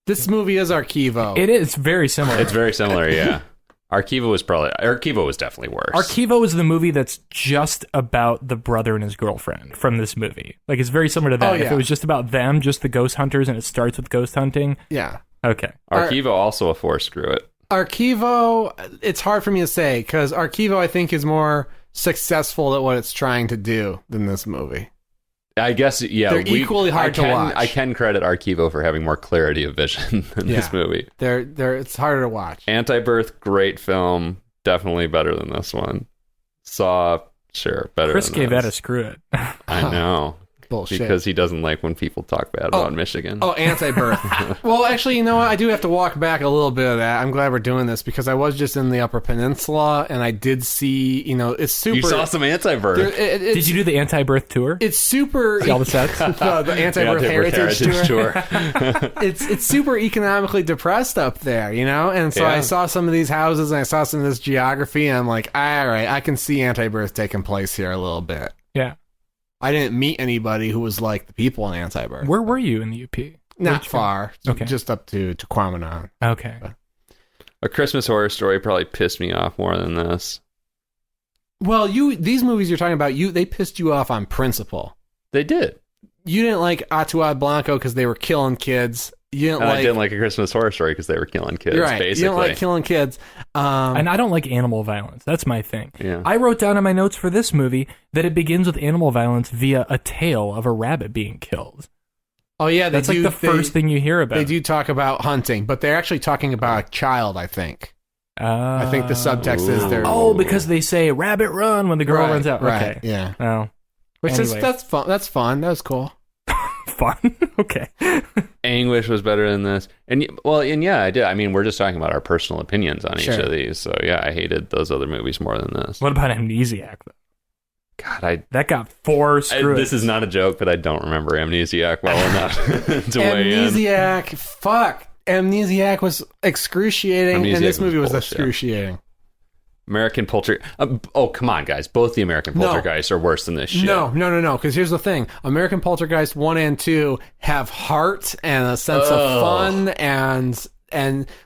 Speaker 1: This movie is Archivo.
Speaker 2: It is very similar.
Speaker 3: It's very similar, yeah. Archivo was definitely worse.
Speaker 2: Archivo is the movie that's just about the brother and his girlfriend from this movie. Like, it's very similar to that.
Speaker 1: Oh, yeah.
Speaker 2: If it was just about them, just the ghost hunters, and it starts with ghost hunting.
Speaker 1: Yeah.
Speaker 2: Okay.
Speaker 3: Archivo also a force screw it.
Speaker 1: Archivo, it's hard for me to say, because Archivo, I think, is more successful at what it's trying to do than this movie.
Speaker 3: I guess, yeah.
Speaker 1: They're equally hard to watch.
Speaker 3: I can credit Archivo for having more clarity of vision than this movie.
Speaker 1: It's harder to watch.
Speaker 3: Anti-Birth, great film. Definitely better than this one. Saw, sure, better
Speaker 2: Chris
Speaker 3: than
Speaker 2: gave
Speaker 3: this.
Speaker 2: that a screw it.
Speaker 3: I know.
Speaker 1: Bullshit.
Speaker 3: Because he doesn't like when people talk bad about Michigan.
Speaker 1: Oh, Anti-Birth. Well, actually, you know what? I do have to walk back a little bit of that. I'm glad we're doing this because I was just in the Upper Peninsula and I did see, it's super...
Speaker 3: You saw some Anti-Birth.
Speaker 2: Did you do the anti-birth tour?
Speaker 1: It's super...
Speaker 2: See all the sets?
Speaker 1: the Anti-Birth Heritage Tour.
Speaker 3: Tour.
Speaker 1: It's super economically depressed up there, And so I saw some of these houses and I saw some of this geography and I'm like, all right, I can see Anti-Birth taking place here a little bit.
Speaker 2: Yeah.
Speaker 1: I didn't meet anybody who was like the people in Anti-Birth.
Speaker 2: Where were you in the UP?
Speaker 1: Not far.
Speaker 2: Okay.
Speaker 1: Just up to Quamanon.
Speaker 2: Okay.
Speaker 3: A Christmas Horror Story probably pissed me off more than this.
Speaker 1: Well, these movies you're talking about, they pissed you off on principle.
Speaker 3: They did.
Speaker 1: You didn't like Atuad Blanco because they were killing kids.
Speaker 3: I didn't like A Christmas Horror Story because they were killing kids,
Speaker 1: right.
Speaker 3: basically.
Speaker 1: You don't like killing kids.
Speaker 2: And I don't like animal violence. That's my thing.
Speaker 3: Yeah.
Speaker 2: I wrote down in my notes for this movie that it begins with animal violence via a tale of a rabbit being killed.
Speaker 1: Oh, yeah.
Speaker 2: That's like the first thing you hear about.
Speaker 1: They do talk about hunting, but they're actually talking about a child, I think. I think the subtext is there.
Speaker 2: Oh, because they say, rabbit run when the girl runs out.
Speaker 1: Right,
Speaker 2: okay.
Speaker 1: yeah.
Speaker 2: Oh.
Speaker 1: Which
Speaker 2: Anyway.
Speaker 1: that's fun. That's fun. That was cool.
Speaker 2: Fun. Okay.
Speaker 3: Anguish was better than this. And yeah, I did. I mean, we're just talking about our personal opinions on each of these. So yeah, I hated those other movies more than this.
Speaker 2: What about Amnesiac, though?
Speaker 3: God,
Speaker 2: that got 4 screws.
Speaker 3: This is not a joke, but I don't remember Amnesiac well enough to weigh in.
Speaker 1: Amnesiac, fuck. Amnesiac was excruciating, and this movie was excruciating.
Speaker 3: American oh, come on, guys. Both the American Poltergeists are worse than this shit.
Speaker 1: No. Because here's the thing. American Poltergeist 1 and 2 have heart and a sense of fun and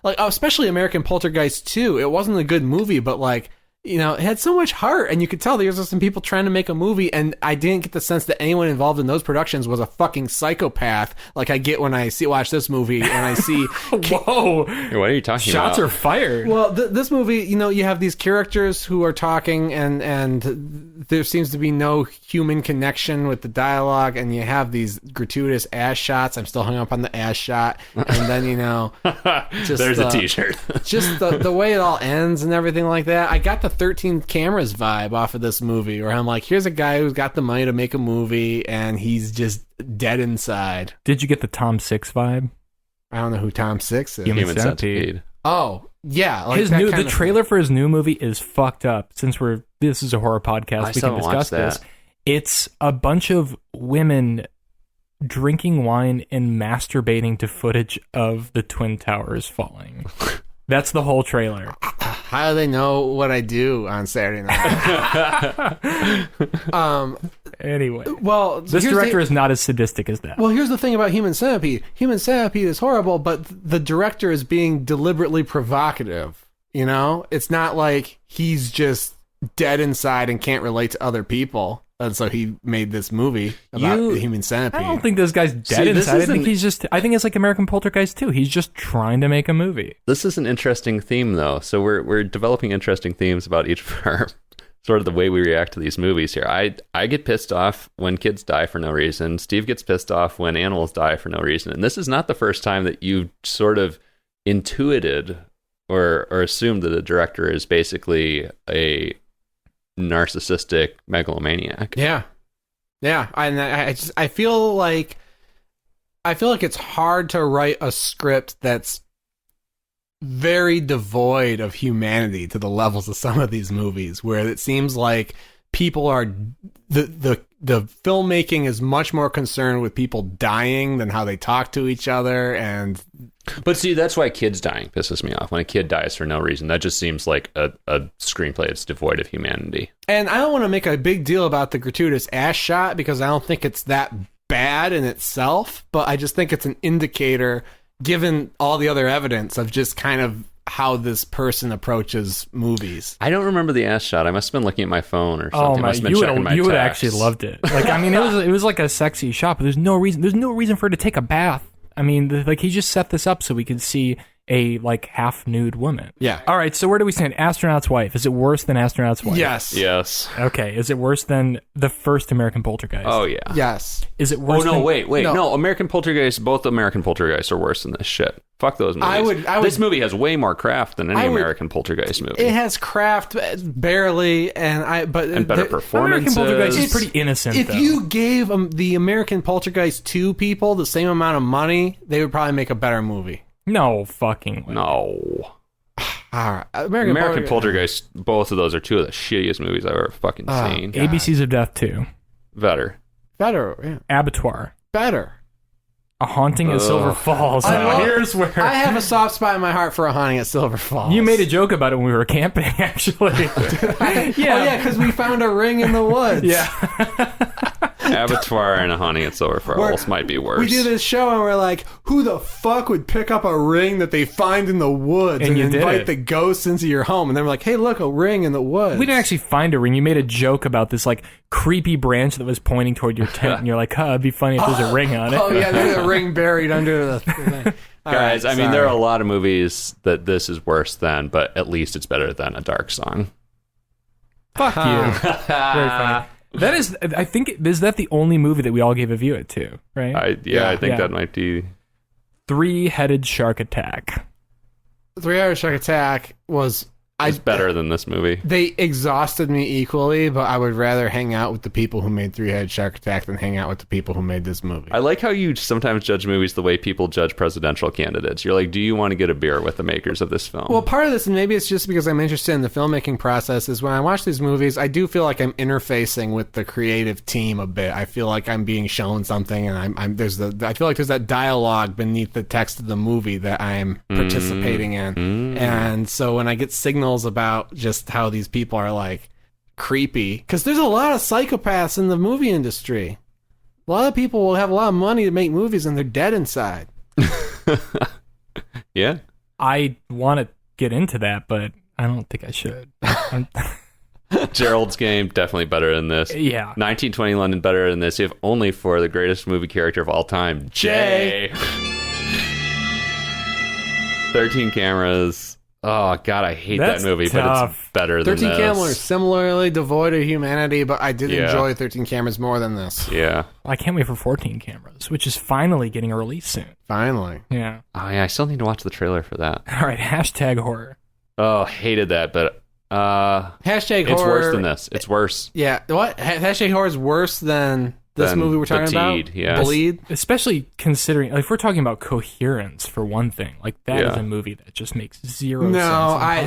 Speaker 1: like, especially American Poltergeist 2. It wasn't a good movie, but like, it had so much heart, and you could tell there was some people trying to make a movie, and I didn't get the sense that anyone involved in those productions was a fucking psychopath like I get when I watch this movie and I see...
Speaker 2: Whoa!
Speaker 3: Hey, what are you talking about?
Speaker 2: Shots are fired.
Speaker 1: Well, this movie, you have these characters who are talking, and there seems to be no human connection with the dialogue, and you have these gratuitous ass shots. I'm still hung up on the ass shot, and then, just...
Speaker 3: There's a t-shirt.
Speaker 1: Just the way it all ends and everything like that. I got the 13 Cameras vibe off of this movie, where I'm like, here's a guy who's got the money to make a movie and he's just dead inside.
Speaker 2: Did you get the Tom Six vibe?
Speaker 1: I don't know who Tom Six is.
Speaker 2: Human Centipede.
Speaker 1: Oh, yeah. Like
Speaker 2: the trailer for his new movie is fucked up. Since this is a horror podcast, we can discuss this. It's a bunch of women drinking wine and masturbating to footage of the Twin Towers falling. That's the whole trailer.
Speaker 1: How do they know what I do on Saturday night?
Speaker 2: Anyway.
Speaker 1: Well,
Speaker 2: this director is not as sadistic as that.
Speaker 1: Well, here's the thing about Human Centipede. Human Centipede is horrible, but the director is being deliberately provocative. It's not like he's just dead inside and can't relate to other people. And so he made this movie about the Human Centipede.
Speaker 2: I don't think this guy's dead inside. I think it's like American Poltergeist too. He's just trying to make a movie.
Speaker 3: This is an interesting theme, though. So we're developing interesting themes about each of our sort of the way we react to these movies here. I get pissed off when kids die for no reason. Steve gets pissed off when animals die for no reason. And this is not the first time that you sort of intuited or assumed that a director is basically a narcissistic megalomaniac.
Speaker 1: Yeah. And I feel like it's hard to write a script that's very devoid of humanity to the levels of some of these movies, where it seems like people are the the filmmaking is much more concerned with people dying than how they talk to each other. And
Speaker 3: But see, that's why kids dying pisses me off. When a kid dies for no reason, that just seems like a screenplay that's devoid of humanity.
Speaker 1: I don't want to make a big deal about the gratuitous ass shot because I don't think it's that bad in itself, but I just think it's an indicator, given all the other evidence, of just kind of how this person approaches movies.
Speaker 3: I don't remember the ass shot. I must have been looking at my phone or something.
Speaker 2: Oh
Speaker 3: I
Speaker 2: my!
Speaker 3: must have been checking my
Speaker 2: You would
Speaker 3: texts.
Speaker 2: actually loved it. Like, I mean, it was like a sexy shot, but there's no reason for her to take a bath. I mean, like, he just set this up so we could see a like half nude woman.
Speaker 1: Yeah.
Speaker 2: All right. So where do we stand? Astronaut's Wife. Is it worse than Astronaut's Wife?
Speaker 1: Yes.
Speaker 3: Yes.
Speaker 2: Okay. Is it worse than the first American Poltergeist?
Speaker 3: Oh, yeah.
Speaker 1: Yes.
Speaker 2: Is it
Speaker 3: Oh,
Speaker 2: worse?
Speaker 3: no,
Speaker 2: than,
Speaker 3: wait.
Speaker 1: No.
Speaker 3: No, American Poltergeist, both American Poltergeists are worse than this shit. Fuck those movies.
Speaker 1: I would-
Speaker 3: This movie has way more craft than any
Speaker 1: I would-
Speaker 3: American Poltergeist movie.
Speaker 1: It has craft barely, and
Speaker 3: better
Speaker 2: American
Speaker 3: performances.
Speaker 2: Poltergeist is pretty innocent.
Speaker 1: If
Speaker 2: though.
Speaker 1: you gave the American Poltergeist 2 people the same amount of money, they would probably make a better movie.
Speaker 2: no fucking way.
Speaker 3: No.
Speaker 1: All right.
Speaker 3: American Poltergeist, both of those are two of the shittiest movies I've ever fucking seen.
Speaker 2: ABCs of Death 2,
Speaker 3: Better.
Speaker 1: Better, yeah.
Speaker 2: Abattoir,
Speaker 1: Better.
Speaker 2: A Haunting at Silver Falls.
Speaker 1: I
Speaker 2: Now,
Speaker 1: love-
Speaker 2: here's where
Speaker 1: I have a soft spot in my heart for A Haunting at Silver Falls.
Speaker 2: you made a joke about it when we were camping. Actually,
Speaker 1: Oh, yeah, because we found a ring in the woods.
Speaker 2: yeah.
Speaker 3: Abattoir and A Haunting at Silver Falls might be worse.
Speaker 1: We do this show and we're like, who the fuck would pick up a ring that they find in the woods
Speaker 2: And
Speaker 1: and
Speaker 2: you did
Speaker 1: invite
Speaker 2: it.
Speaker 1: the ghosts into your home? And then we're like, hey, look, a ring in the woods.
Speaker 2: We didn't actually find a ring. You made a joke about this like creepy branch that was pointing toward your tent, and you're like, "Huh, it'd be funny if there's a ring on it."
Speaker 1: Oh, yeah, there's a ring buried under the thing. All
Speaker 3: Guys,
Speaker 1: right,
Speaker 3: I mean, there are a
Speaker 1: sorry.
Speaker 3: lot of movies that this is worse than, but at least it's better than A Dark Song.
Speaker 2: Fuck you. Very funny. That is, I think, is that the only movie that we all gave a view it to, right?
Speaker 3: I think
Speaker 2: Yeah.
Speaker 3: that might be...
Speaker 2: Three-headed shark attack.
Speaker 1: 3-Hour Shark Attack was...
Speaker 3: It's better than this movie.
Speaker 1: They exhausted me equally, but I would rather hang out with the people who made 3-Headed Shark Attack than hang out with the people who made this movie.
Speaker 3: I like how you sometimes judge movies the way people judge presidential candidates. You're like, do you want to get a beer with the makers of this film?
Speaker 1: Well, part of this, and maybe it's just because I'm interested in the filmmaking process, is when I watch these movies, I do feel like I'm interfacing with the creative team a bit. I feel like I'm being shown something, and I feel like there's that dialogue beneath the text of the movie that I'm participating in. And so when I get signals about just how these people are like creepy, because there's a lot of psychopaths in the movie industry. A lot of people will have a lot of money to make movies, and they're dead inside.
Speaker 3: Yeah.
Speaker 2: I want to get into that, but I don't think I should.
Speaker 3: Gerald's Game, definitely better than this.
Speaker 2: Yeah.
Speaker 3: 1920 London, better than this, if only for the greatest movie character of all time, Jay. 13 Cameras. Oh, God, I hate
Speaker 2: That's
Speaker 3: that movie, but
Speaker 2: tough.
Speaker 3: it's better than
Speaker 1: 13
Speaker 3: this.
Speaker 1: Cameras, similarly devoid of humanity, but I did
Speaker 3: Yeah.
Speaker 1: enjoy 13 Cameras more than this.
Speaker 3: Yeah.
Speaker 2: I can't wait for 14 Cameras, which is finally getting a release soon.
Speaker 1: Finally.
Speaker 2: Yeah.
Speaker 3: Oh, yeah, I still need to watch the trailer for that.
Speaker 2: All right. Hashtag horror.
Speaker 3: Oh, hated that, but
Speaker 1: Hashtag
Speaker 3: it's
Speaker 1: horror.
Speaker 3: worse than this. It's worse.
Speaker 1: Yeah. What? Hashtag horror is worse than this
Speaker 3: Than
Speaker 1: movie we're talking
Speaker 3: Bleed,
Speaker 1: about?
Speaker 3: yes.
Speaker 1: Bleed?
Speaker 2: Especially considering, like, if we're talking about coherence for one thing, like that is
Speaker 3: Yeah.
Speaker 2: a movie that just makes zero
Speaker 1: No,
Speaker 2: sense.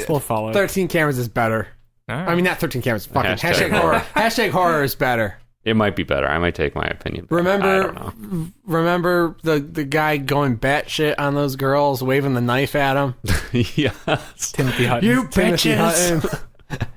Speaker 2: Impossible to follow.
Speaker 1: 13 Cameras is better.
Speaker 2: All right.
Speaker 1: I mean, not 13 Cameras. Fucking
Speaker 3: Hashtag
Speaker 1: hashtag horror. Hashtag horror is better.
Speaker 3: It might be better. I might take my opinion back. I don't know.
Speaker 1: Remember the guy going batshit on those girls, waving the knife at them?
Speaker 3: Yes.
Speaker 2: Timothy Hutton.
Speaker 1: You
Speaker 2: Timothy
Speaker 1: bitches!
Speaker 2: Hutton.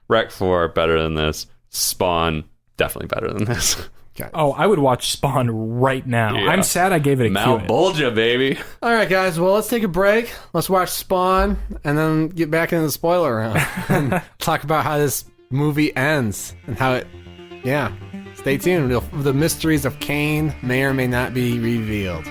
Speaker 3: Rec 4, better than this. Spawn, definitely better than this.
Speaker 2: Oh, I would watch Spawn right now.
Speaker 3: Yeah.
Speaker 2: I'm sad I gave it a Q.
Speaker 3: Malbolgia, baby.
Speaker 1: All right, guys. Well, let's take a break. Let's watch Spawn, and then get back into the spoiler round and talk about how this movie ends and how it. Yeah, stay tuned. The mysteries of Kane may or may not be revealed.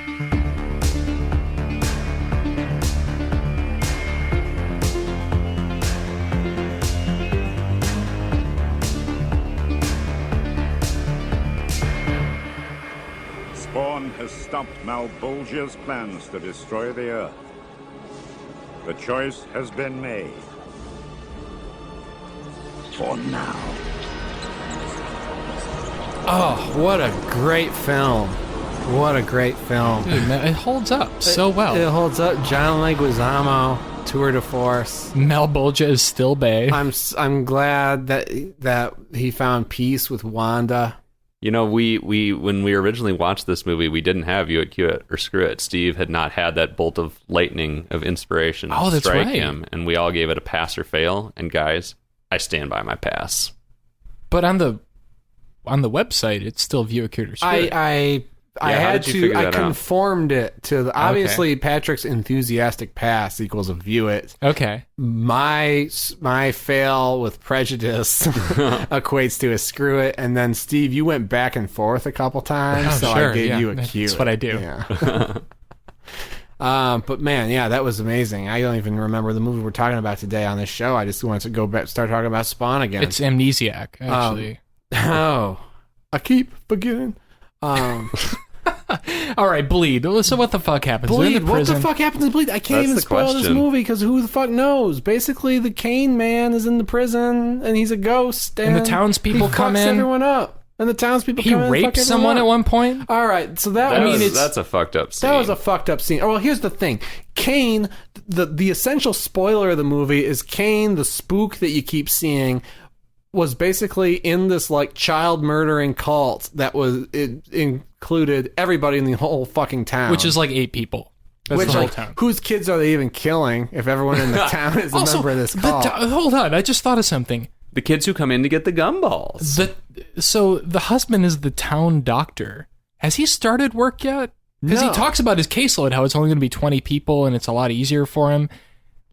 Speaker 6: Spawn has stopped Malbolgia's plans to destroy the Earth. The choice has been made. For now.
Speaker 1: Oh, what a great film! What a great film!
Speaker 7: Dude, man, it holds up so well.
Speaker 1: It holds up. John Leguizamo, tour de force.
Speaker 2: Malbolgia is still bae.
Speaker 1: I'm glad that he found peace with Wanda.
Speaker 3: You know, we when we originally watched this movie, we didn't have You It, Cue It, or Screw It. Steve had not had that bolt of lightning of inspiration strike him, and we all gave it a pass or fail. And guys, I stand by my pass.
Speaker 2: But on the website, it's still View It, Cue It, or Screw It.
Speaker 1: I conformed it to obviously Patrick's enthusiastic pass equals a View It.
Speaker 2: Okay.
Speaker 1: My fail with prejudice equates to a Screw It, and then Steve, you went back and forth a couple times, I gave you a Cue It.
Speaker 2: That's what I do.
Speaker 1: Yeah. But man, yeah, that was amazing. I don't even remember the movie we're talking about today on this show. I just wanted to go back, start talking about Spawn again.
Speaker 2: It's Amnesiac, actually.
Speaker 1: I keep forgetting.
Speaker 2: All right, Bleed. So what the fuck happens?
Speaker 1: Bleed. What the fuck happens in Bleed? I can't even spoil this movie because who the fuck knows? Basically, the Kane man is in the prison and he's a ghost. And
Speaker 2: the townspeople come in.
Speaker 1: Everyone up. And the townspeople come in.
Speaker 2: He raped someone at one point?
Speaker 1: All right, so that's
Speaker 3: a fucked up scene.
Speaker 1: That was a fucked up scene. Oh, well, here's the thing. Kane, the essential spoiler of the movie is Kane, the spook that you keep seeing, was basically in this like child murdering cult that it included everybody in the whole fucking town,
Speaker 2: which is like 8 people. That's the whole town. Whose
Speaker 1: kids are they even killing if everyone in the town is a member of this cult?
Speaker 2: Hold on, I just thought of something.
Speaker 3: The kids who come in to get the gumballs.
Speaker 2: So the husband is the town doctor. Has he started work yet? Because he talks about his caseload, how it's only going to be 20 people and it's a lot easier for him.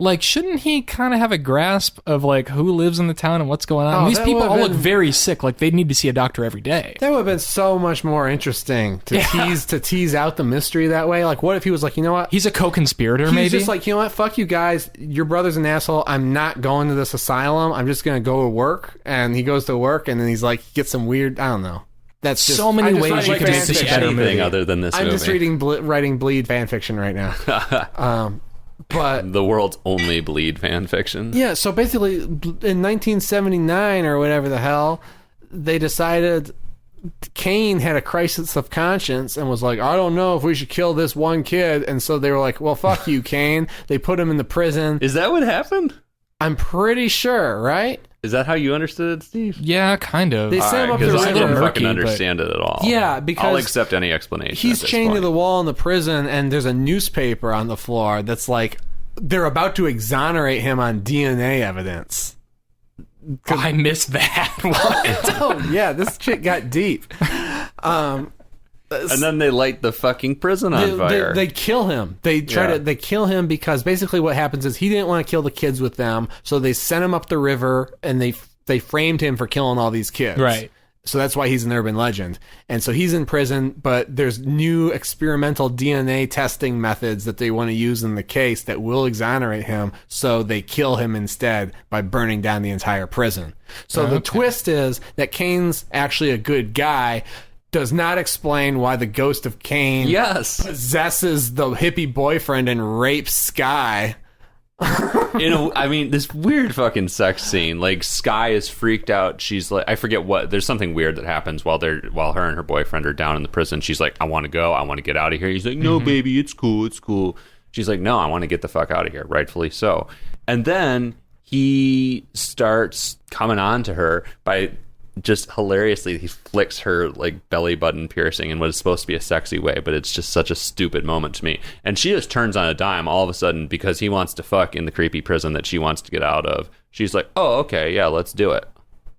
Speaker 2: Like, shouldn't he kind of have a grasp of, like, who lives in the town and what's going on? These people all look very sick. Like, they need to see a doctor every day.
Speaker 1: That would have been so much more interesting to tease out the mystery that way. Like, what if he was like, you know what?
Speaker 2: He's a co-conspirator, maybe?
Speaker 1: He's just like, you know what? Fuck you guys. Your brother's an asshole. I'm not going to this asylum. I'm just going to go to work. And he goes to work, and then he's like, gets some weird, I don't know. That's just,
Speaker 2: so many ways you can make this a better movie.
Speaker 3: Other than this
Speaker 1: I'm
Speaker 3: movie.
Speaker 1: just writing Bleed fan fiction right now. But
Speaker 3: the world's only Bleed fan fiction.
Speaker 1: Yeah, so basically in 1979 or whatever the hell, they decided Kane had a crisis of conscience and was like, I don't know if we should kill this one kid. And so they were like, well, fuck you, Kane. They put him in the prison.
Speaker 3: Is that what happened?
Speaker 1: I'm pretty sure, right?
Speaker 3: Is that how you understood it, Steve?
Speaker 2: Yeah, kind of.
Speaker 1: They sent him up the river.
Speaker 3: I didn't fucking understand it at all.
Speaker 1: Yeah, because
Speaker 3: I'll accept any explanation.
Speaker 1: He's chained to the wall in the prison, and there's a newspaper on the floor that's like, they're about to exonerate him on DNA evidence.
Speaker 2: I missed that.
Speaker 1: Oh, yeah, this shit got deep.
Speaker 3: And then they light the fucking prison on fire.
Speaker 1: They kill him. They kill him because basically what happens is he didn't want to kill the kids with them, so they sent him up the river and they framed him for killing all these kids.
Speaker 2: Right.
Speaker 1: So that's why he's an urban legend. And so he's in prison, but there's new experimental DNA testing methods that they want to use in the case that will exonerate him, so they kill him instead by burning down the entire prison. So the twist is that Kane's actually a good guy, does not explain why the ghost of Kane possesses the hippie boyfriend and rapes Sky.
Speaker 3: This weird fucking sex scene. Like, Sky is freaked out. She's like, I forget what. There's something weird that happens while her and her boyfriend are down in the prison. She's like, I want to go. I want to get out of here. He's like, no, baby, it's cool. It's cool. She's like, no, I want to get the fuck out of here. Rightfully so. And then he starts coming on to her by just hilariously, he flicks her like belly button piercing in what is supposed to be a sexy way, but it's just such a stupid moment to me. And she just turns on a dime all of a sudden because he wants to fuck in the creepy prison that she wants to get out of. She's like, oh, okay, yeah, let's do it.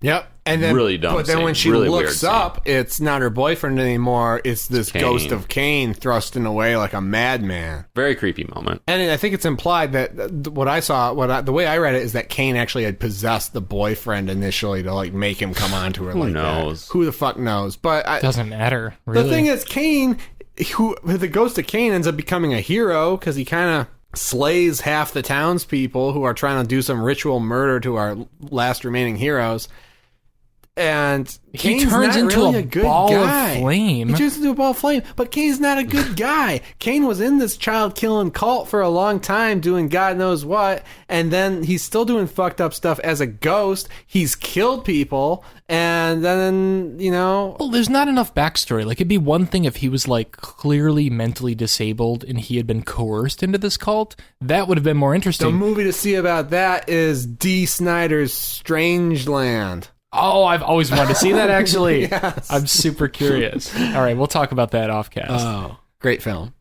Speaker 1: Yep. And then,
Speaker 3: really dumb.
Speaker 1: But then
Speaker 3: scene.
Speaker 1: when she
Speaker 3: really
Speaker 1: looks up, it's not her boyfriend anymore. It's this ghost of Kane thrusting away like a madman.
Speaker 3: Very creepy moment.
Speaker 1: And I think it's implied that the way I read it is that Kane actually had possessed the boyfriend initially to like make him come on to her.
Speaker 3: Who knows?
Speaker 1: Who the fuck knows? But
Speaker 2: doesn't matter. Really.
Speaker 1: The thing is, Kane, the ghost of Kane ends up becoming a hero because he kind of slays half the townspeople who are trying to do some ritual murder to our last remaining heroes. And
Speaker 2: He
Speaker 1: Kane's
Speaker 2: turns
Speaker 1: not
Speaker 2: into
Speaker 1: really
Speaker 2: a
Speaker 1: good
Speaker 2: ball of
Speaker 1: guy.
Speaker 2: flame.
Speaker 1: He turns into a ball of flame, but Kane's not a good guy. Kane was in this child-killing cult for a long time, doing God knows what, and then he's still doing fucked up stuff as a ghost. He's killed people, and then,
Speaker 2: Well, there's not enough backstory. Like, it'd be one thing if he was, like, clearly mentally disabled and he had been coerced into this cult. That would have been more
Speaker 1: the
Speaker 2: interesting.
Speaker 1: movie to see about that is D. Snyder's Strangeland.
Speaker 2: Oh, I've always wanted to see that, actually.
Speaker 1: Yes.
Speaker 2: I'm super curious. All right, we'll talk about that offcast.
Speaker 1: Oh, great film.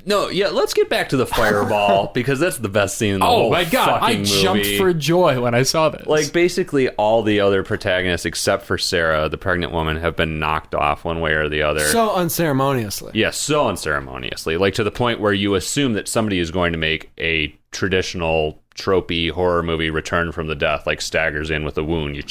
Speaker 3: No, yeah, let's get back to the fireball because that's the best scene in the
Speaker 2: Oh
Speaker 3: whole
Speaker 2: my god, I
Speaker 3: fucking
Speaker 2: jumped
Speaker 3: movie.
Speaker 2: for joy when I saw this.
Speaker 3: Like, basically all the other protagonists except for Sarah, the pregnant woman, have been knocked off one way or the other.
Speaker 1: So unceremoniously.
Speaker 3: Yeah, so unceremoniously. Like, to the point where you assume that somebody is going to make a traditional tropey horror movie return from the death, like staggers in with a wound. You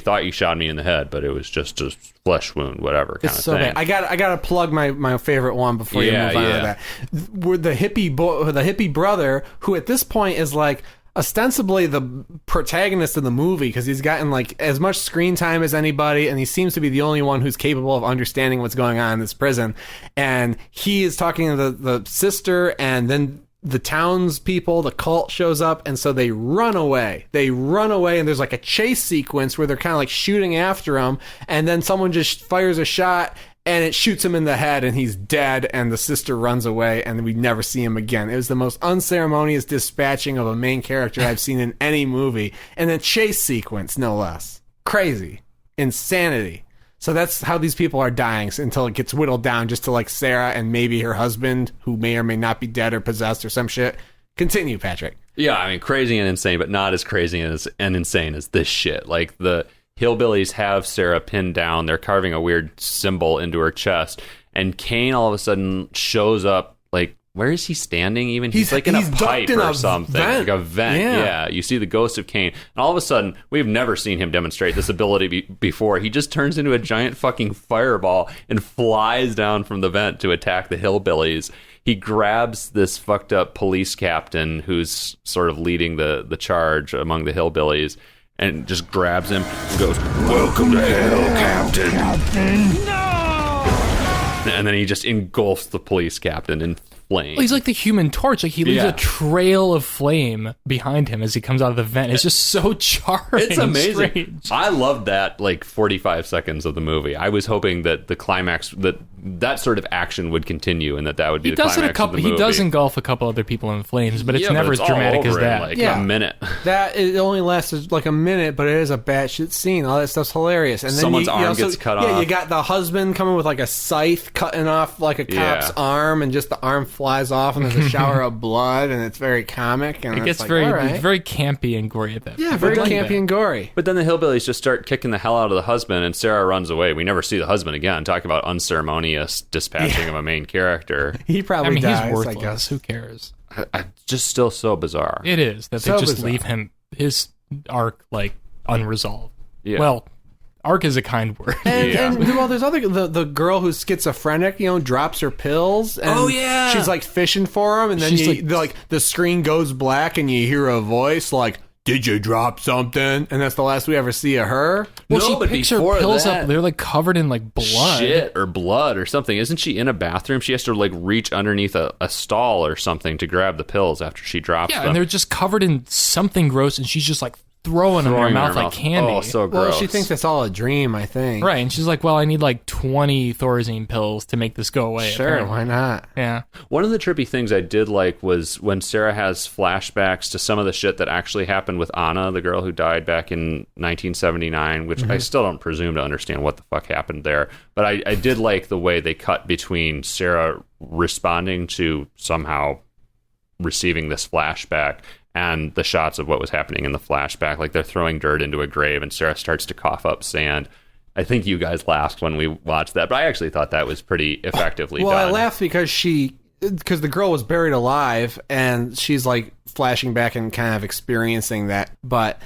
Speaker 3: thought you shot me in the head, but it was just a flesh wound, whatever kind
Speaker 1: It's
Speaker 3: of
Speaker 1: so
Speaker 3: thing.
Speaker 1: bad. I gotta plug my favorite one before you
Speaker 3: Yeah,
Speaker 1: move on
Speaker 3: yeah.
Speaker 1: to that. We're the hippie brother, who at this point is like ostensibly the protagonist of the movie because he's gotten like as much screen time as anybody, and he seems to be the only one who's capable of understanding what's going on in this prison. And he is talking to the sister, and then the townspeople, the cult shows up, and so they run away. And there's like a chase sequence where they're kind of like shooting after him, and then someone just fires a shot, and it shoots him in the head, and he's dead, and the sister runs away, and we never see him again. It was the most unceremonious dispatching of a main character I've seen in any movie, and a chase sequence, no less. Crazy. Insanity. So that's how these people are dying until it gets whittled down just to like Sarah and maybe her husband, who may or may not be dead or possessed or some shit. Continue, Patrick.
Speaker 3: Yeah, I mean, crazy and insane, but not as crazy and insane as this shit. Like, the hillbillies have Sarah pinned down. They're carving a weird symbol into her chest. And Kane all of a sudden shows up, like, where is he standing even? He's like in a pipe or something.
Speaker 1: Vent.
Speaker 3: Like a vent, yeah. You see the ghost of Kane. And all of a sudden, we've never seen him demonstrate this ability before. He just turns into a giant fucking fireball and flies down from the vent to attack the hillbillies. He grabs this fucked up police captain who's sort of leading the charge among the hillbillies and just grabs him and goes, "Welcome to hell, Captain." No! And then he just engulfs the police captain in flame.
Speaker 2: Well, he's like the Human Torch. Like, he leaves
Speaker 3: Yeah.
Speaker 2: a trail of flame behind him as he comes out of the vent. It's just so charming.
Speaker 3: It's amazing.
Speaker 2: Strange.
Speaker 3: I loved that, like, 45 seconds of the movie. I was hoping that the climax, that sort of action would continue, and that would be
Speaker 2: He
Speaker 3: the
Speaker 2: does
Speaker 3: climax of the movie.
Speaker 2: He does engulf a couple other people in flames, but it's
Speaker 3: Yeah,
Speaker 2: never
Speaker 3: but
Speaker 2: as dramatic
Speaker 3: all
Speaker 2: as
Speaker 3: over in,
Speaker 2: that.
Speaker 3: like
Speaker 1: Yeah.
Speaker 3: a minute.
Speaker 1: That it only lasts like a minute, but it is a batshit scene. All that stuff's hilarious. And then
Speaker 3: Someone's
Speaker 1: you
Speaker 3: arm
Speaker 1: also,
Speaker 3: gets cut
Speaker 1: Yeah,
Speaker 3: off.
Speaker 1: you got the husband coming with like a scythe, cutting off like a cop's
Speaker 3: Yeah.
Speaker 1: arm, and just the arm flies off, and there's a shower of blood, and it's very comic. And
Speaker 2: It gets
Speaker 1: like,
Speaker 2: very,
Speaker 1: all right.
Speaker 2: very campy and gory at that.
Speaker 1: yeah,
Speaker 2: point.
Speaker 1: very
Speaker 2: I like
Speaker 1: campy
Speaker 2: that.
Speaker 1: and gory.
Speaker 3: But then the hillbillies just start kicking the hell out of the husband, and Sarah runs away. We never see the husband again. Talk about unceremonious dispatching of a main character.
Speaker 1: He probably
Speaker 2: I mean,
Speaker 1: dies.
Speaker 2: he's
Speaker 1: I
Speaker 2: worthless.
Speaker 1: guess.
Speaker 2: Who cares?
Speaker 3: Just still so bizarre.
Speaker 2: It is that
Speaker 1: So
Speaker 2: they just
Speaker 1: bizarre.
Speaker 2: leave his arc like unresolved.
Speaker 3: Yeah.
Speaker 2: Well, arc is a kind word.
Speaker 1: And,
Speaker 3: Yeah.
Speaker 1: and well, there's the girl who's schizophrenic, drops her pills, and
Speaker 3: Oh, yeah.
Speaker 1: she's like fishing for him, and then
Speaker 2: She's
Speaker 1: the screen goes black, and you hear a voice like, "Did you drop something?" And that's the last we ever see of her.
Speaker 2: Well,
Speaker 3: No,
Speaker 2: she
Speaker 3: but
Speaker 2: picks her
Speaker 3: before
Speaker 2: pills
Speaker 3: that-
Speaker 2: up. They're like covered in like blood.
Speaker 3: Shit or blood or something. Isn't she in a bathroom? She has to like reach underneath a stall or something to grab the pills after she drops
Speaker 2: Yeah,
Speaker 3: them.
Speaker 2: and they're just covered in something gross, and she's just like throwing them in her
Speaker 3: Throwing
Speaker 2: mouth like candy.
Speaker 3: Oh, so gross.
Speaker 1: Well, she thinks it's all a dream. I think.
Speaker 2: Right, and she's like, "Well, I need like 20 Thorazine pills to make this go away."
Speaker 1: Sure.
Speaker 2: apparently.
Speaker 1: Why not?
Speaker 2: Yeah.
Speaker 3: One of the trippy things I did like was when Sarah has flashbacks to some of the shit that actually happened with Anna, the girl who died back in 1979, which I still don't presume to understand what the fuck happened there. But I did like the way they cut between Sarah responding to somehow receiving this flashback and the shots of what was happening in the flashback. Like, they're throwing dirt into a grave and Sarah starts to cough up sand. I think you guys laughed when we watched that, but I actually thought that was pretty effectively
Speaker 1: Well,
Speaker 3: done.
Speaker 1: I laughed because the girl was buried alive, and she's like flashing back and kind of experiencing that. But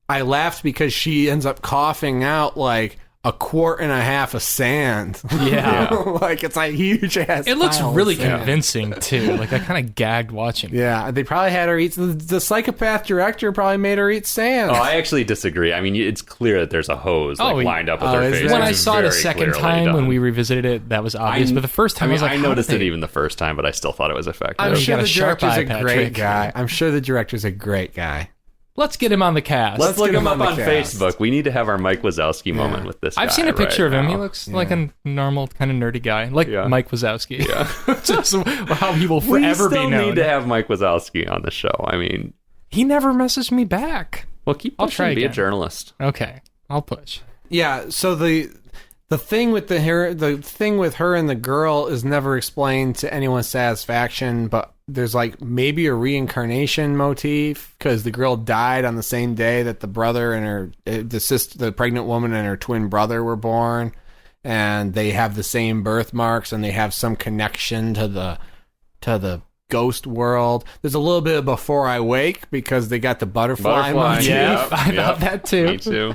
Speaker 1: I laughed because she ends up coughing out like, a quart and a half of sand.
Speaker 2: Yeah.
Speaker 1: Like it's a huge ass.
Speaker 2: It looks
Speaker 1: pile of
Speaker 2: really
Speaker 1: sand.
Speaker 2: convincing too. Like I kind of gagged watching.
Speaker 1: Yeah, they probably had her eat. The psychopath director probably made her eat sand.
Speaker 3: Oh, I actually disagree. I mean, it's clear that there's a hose lined up with her
Speaker 1: is
Speaker 3: face.
Speaker 1: there?
Speaker 2: When I
Speaker 3: It's
Speaker 2: saw it a
Speaker 3: very
Speaker 2: second
Speaker 3: clearly
Speaker 2: time when
Speaker 3: done.
Speaker 2: we revisited it, that was obvious. But the first time, I was like,
Speaker 3: I
Speaker 2: how
Speaker 3: noticed
Speaker 2: did
Speaker 3: it
Speaker 2: they-
Speaker 3: even the first time, but I still thought it was effective.
Speaker 1: I'm
Speaker 2: You
Speaker 1: sure
Speaker 2: got
Speaker 1: the
Speaker 2: a sharp
Speaker 1: director's
Speaker 2: eye,
Speaker 1: a great
Speaker 2: Patrick.
Speaker 1: guy. I'm sure the director's a great guy.
Speaker 2: Let's get him on the cast.
Speaker 3: Let's look
Speaker 1: get
Speaker 3: him
Speaker 1: him
Speaker 3: up
Speaker 1: on the
Speaker 3: on
Speaker 1: cast.
Speaker 3: Facebook. We need to have our Mike Wazowski moment with this guy.
Speaker 2: I've seen a picture
Speaker 3: right
Speaker 2: of him.
Speaker 3: now.
Speaker 2: He looks like a normal kind of nerdy guy, like
Speaker 3: Yeah.
Speaker 2: Mike Wazowski.
Speaker 3: Yeah.
Speaker 2: Just how he will
Speaker 3: We
Speaker 2: forever
Speaker 3: still
Speaker 2: be known.
Speaker 3: need to have Mike Wazowski on the show. I mean,
Speaker 2: He never messaged me back.
Speaker 3: well, keep
Speaker 2: I'll
Speaker 3: pushing.
Speaker 2: try
Speaker 3: Be a
Speaker 2: again.
Speaker 3: journalist.
Speaker 2: Okay, I'll push.
Speaker 1: Yeah. So the thing with the thing with her and the girl is never explained to anyone's satisfaction, but there's like maybe a reincarnation motif because the girl died on the same day that the brother and her the pregnant woman and her twin brother were born, and they have the same birthmarks and they have some connection to the ghost world. There's a little bit of Before I Wake because they got the butterfly motif.
Speaker 2: Yeah, I thought that too.
Speaker 3: Me too.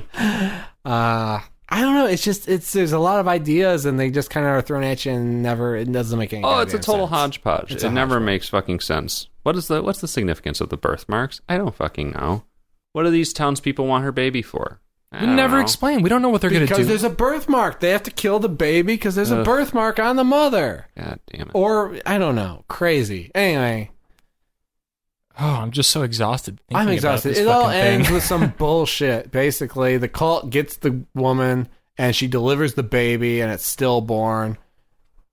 Speaker 1: I don't know. It's just there's a lot of ideas and they just kind of are thrown at you and it doesn't make any.
Speaker 3: Oh, it's a
Speaker 1: goddamn
Speaker 3: total
Speaker 1: sense.
Speaker 3: hodgepodge.
Speaker 1: It's
Speaker 3: It
Speaker 1: a
Speaker 3: never
Speaker 1: hodgepodge.
Speaker 3: makes fucking sense. What's the significance of the birthmarks? I don't fucking know. What do these townspeople want her baby for? I
Speaker 2: We
Speaker 3: don't
Speaker 2: never
Speaker 3: know.
Speaker 2: explain. We don't know what they're going to
Speaker 1: Because
Speaker 2: do.
Speaker 1: there's a birthmark. They have to kill the baby because there's a birthmark on the mother.
Speaker 3: God damn it.
Speaker 1: Or I don't know. Crazy. Anyway,
Speaker 2: Oh, I'm just so exhausted.
Speaker 1: I'm
Speaker 2: thinking about
Speaker 1: exhausted.
Speaker 2: this
Speaker 1: It all
Speaker 2: fucking thing.
Speaker 1: ends with some bullshit. Basically, the cult gets the woman and she delivers the baby and it's stillborn.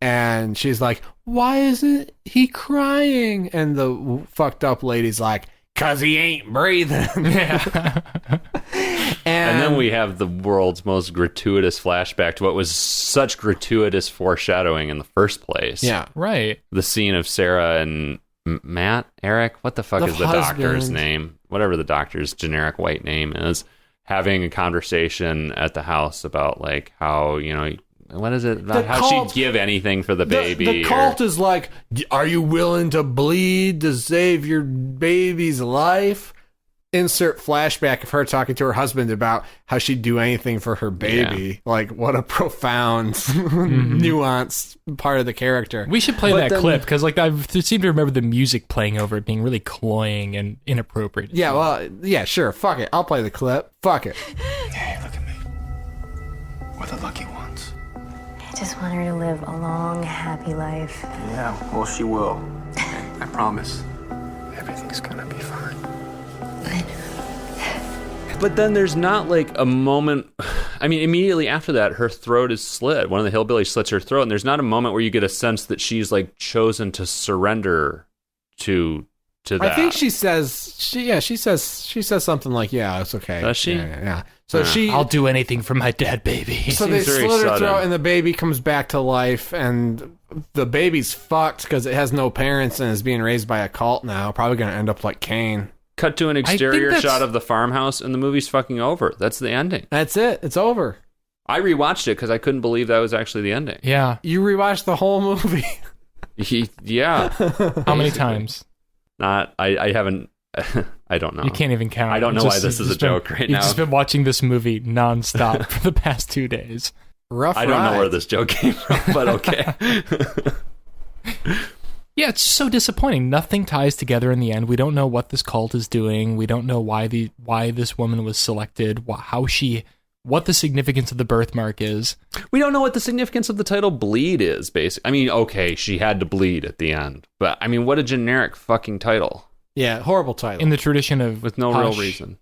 Speaker 1: And she's like, "Why isn't he crying?" And the fucked up lady's like, "'Cause he ain't breathing."
Speaker 2: Yeah.
Speaker 3: And then we have the world's most gratuitous flashback to what was such gratuitous foreshadowing in the first place.
Speaker 1: yeah.
Speaker 2: Right.
Speaker 3: The scene of Sarah and Eric, what the fuck
Speaker 1: The
Speaker 3: is the doctor's
Speaker 1: husband.
Speaker 3: name? Whatever the doctor's generic white name is, having a conversation at the house about like how, what is it? About
Speaker 1: The
Speaker 3: how
Speaker 1: cult-
Speaker 3: she'd give anything for the baby.
Speaker 1: The cult is like, "Are you willing to bleed to save your baby's life?" Insert flashback of her talking to her husband about how she'd do anything for her baby. Like, what a profound, nuanced part of the character.
Speaker 2: We should play
Speaker 3: But
Speaker 2: that
Speaker 3: then-
Speaker 2: clip because, like, I seem to remember the music playing over it being really cloying and inappropriate.
Speaker 1: Yeah, well, yeah, sure. Fuck it. I'll play the clip. Fuck it.
Speaker 5: Hey, look at me. We're the lucky ones.
Speaker 7: I just want her to live a long, happy life.
Speaker 5: Yeah, well, she will. I promise. Everything's gonna be fine.
Speaker 3: But then there's not like a moment. I mean, immediately after that, her throat is slit. One of the hillbillies slits her throat, and there's not a moment where you get a sense that she's like chosen to surrender to that.
Speaker 1: I think she says something like, "Yeah, it's okay."
Speaker 3: Does she?
Speaker 1: Yeah. So she.
Speaker 2: I'll do anything for my dead baby.
Speaker 1: So they
Speaker 3: seems very
Speaker 1: slit her
Speaker 3: sudden.
Speaker 1: throat, and the baby comes back to life, and the baby's fucked because it has no parents and is being raised by a cult now. Probably going to end up like Kane.
Speaker 3: Cut to an
Speaker 2: think
Speaker 3: exterior
Speaker 2: that's-
Speaker 3: shot of the farmhouse, and the movie's fucking over. That's the ending.
Speaker 1: That's it. It's over.
Speaker 3: I rewatched it because I couldn't believe that was actually the ending.
Speaker 2: Yeah.
Speaker 1: You rewatched the whole movie.
Speaker 3: Yeah.
Speaker 2: How many times?
Speaker 3: Not. I haven't. I don't know.
Speaker 2: You can't even count.
Speaker 3: I don't know
Speaker 2: You
Speaker 3: why this
Speaker 2: you've
Speaker 3: is a
Speaker 2: just been-
Speaker 3: joke right
Speaker 2: You've
Speaker 3: now.
Speaker 2: just been watching this movie nonstop for the past 2 days.
Speaker 1: Rough
Speaker 3: I don't
Speaker 1: ride.
Speaker 3: know where this joke came from, but okay.
Speaker 2: Yeah, it's so disappointing. Nothing ties together in the end. We don't know what this cult is doing. We don't know why this woman was selected. What the significance of the birthmark is.
Speaker 3: We don't know what the significance of the title "Bleed" is. Basically, I mean, okay, she had to bleed at the end, but I mean, what a generic fucking title
Speaker 1: Yeah, horrible title.
Speaker 2: In the tradition of
Speaker 3: with no
Speaker 2: Hush.
Speaker 3: real reason.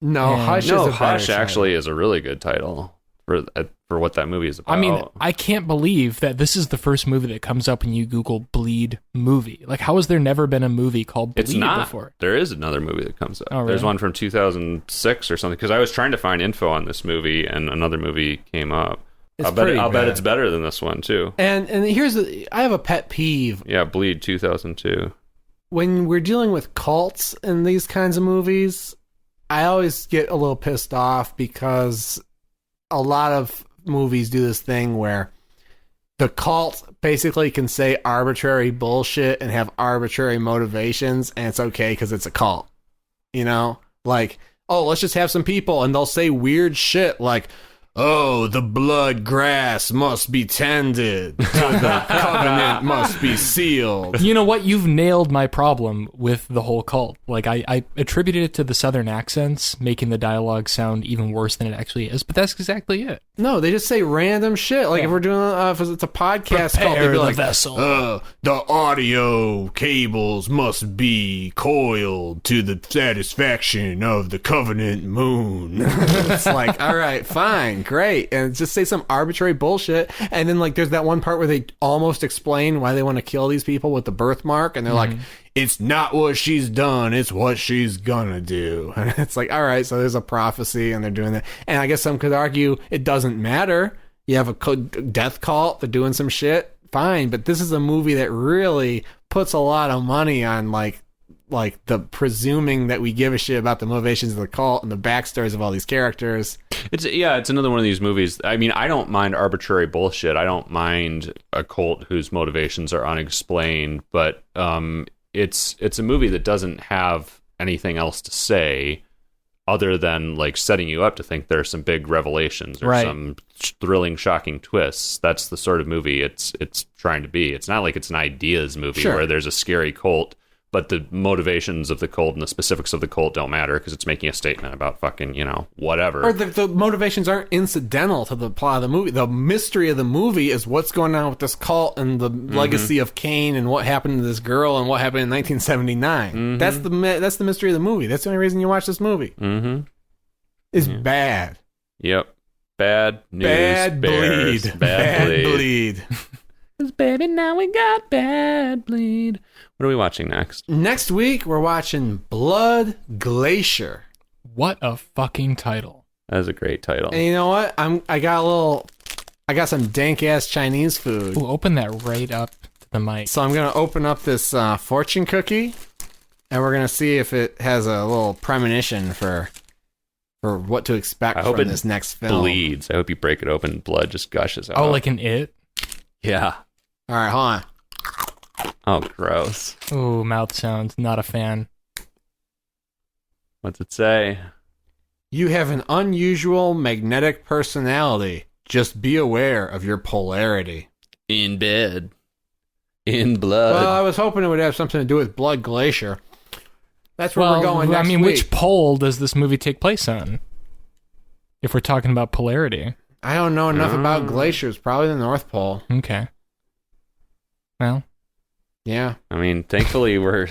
Speaker 1: no,
Speaker 2: Yeah.
Speaker 1: Hush
Speaker 3: No,
Speaker 1: is a better
Speaker 3: Hush
Speaker 1: title.
Speaker 3: actually is a really good title for what that movie is about.
Speaker 2: I mean, I can't believe that this is the first movie that comes up when you Google "Bleed" movie. Like, how has there never been a movie called "Bleed"
Speaker 3: it's not.
Speaker 2: before?
Speaker 3: There is another movie that comes up.
Speaker 2: Oh, really?
Speaker 3: There's one from 2006 or something. Because I was trying to find info on this movie, and another movie came up.
Speaker 1: It's
Speaker 3: I'll bet
Speaker 1: pretty bad.
Speaker 3: it's better than this one too.
Speaker 1: And I have a pet peeve.
Speaker 3: Yeah, Bleed 2002.
Speaker 1: When we're dealing with cults in these kinds of movies, I always get a little pissed off because a lot of movies do this thing where the cult basically can say arbitrary bullshit and have arbitrary motivations, and it's okay because it's a cult. You know? Like, oh, let's just have some people, and they'll say weird shit like, oh, the blood grass must be tended. The covenant must be sealed.
Speaker 2: You know what? You've nailed my problem with the whole cult. Like, I attributed it to the southern accents, making the dialogue sound even worse than it actually is, but that's exactly it.
Speaker 1: No, they just say random shit. Like, if we're doing, if it's a podcast cult, they'd be like,
Speaker 2: vessel.
Speaker 1: the audio cables must be coiled to the satisfaction of the covenant moon. It's like, all right, fine, great. And just say some arbitrary bullshit. And then, like, there's that one part where they almost explain why they want to kill these people with the birthmark. And they're like, it's not what she's done, it's what she's gonna do. And it's like, all right, so there's a prophecy and they're doing that. And I guess some could argue it doesn't matter. You have a death cult, they're doing some shit, fine. But this is a movie that really puts a lot of money on like the presuming that we give a shit about the motivations of the cult and the backstories of all these characters.
Speaker 3: It's another one of these movies. I mean, I don't mind arbitrary bullshit. I don't mind a cult whose motivations are unexplained, but it's a movie that doesn't have anything else to say other than like setting you up to think there's some big revelations or some thrilling, shocking twists. That's the sort of movie it's trying to be. It's not like it's an ideas movie where there's a scary cult, but the motivations of the cult and the specifics of the cult don't matter because it's making a statement about fucking, whatever.
Speaker 1: Or the motivations aren't incidental to the plot of the movie. The mystery of the movie is what's going on with this cult and the legacy of Kane and what happened to this girl and what happened in 1979. That's the mystery of the movie. That's the only reason you watch this movie. It's bad.
Speaker 3: Yep. Bad news.
Speaker 1: Bad
Speaker 3: bears.
Speaker 1: bleed.
Speaker 3: Bad bleed.
Speaker 1: bleed.
Speaker 3: 'Cause baby, now we got bad bleed. What are we watching next?
Speaker 1: Next week, we're watching Blood Glacier.
Speaker 2: What a fucking title.
Speaker 3: That is a great title.
Speaker 1: And you know what? I got some dank ass Chinese food.
Speaker 2: Ooh, open that right up to the mic.
Speaker 1: So I'm gonna open up this fortune cookie, and we're gonna see if it has a little premonition for what to expect
Speaker 3: I hope
Speaker 1: from
Speaker 3: it
Speaker 1: this next film.
Speaker 3: bleeds. I hope you break it open. Blood just gushes out.
Speaker 2: Oh, like an It?
Speaker 3: Yeah.
Speaker 1: All right, hold on.
Speaker 3: Oh, gross.
Speaker 2: Ooh, mouth sounds. Not a fan.
Speaker 3: What's it say?
Speaker 1: You have an unusual magnetic personality. Just be aware of your polarity.
Speaker 3: In bed. In blood.
Speaker 1: Well, I was hoping it would have something to do with Blood Glacier. That's where we're going next week.
Speaker 2: which pole does this movie take place on? If we're talking about polarity.
Speaker 1: I don't know enough about glaciers. Probably the North Pole.
Speaker 2: Okay. Well.
Speaker 1: Yeah.
Speaker 3: I mean, thankfully we're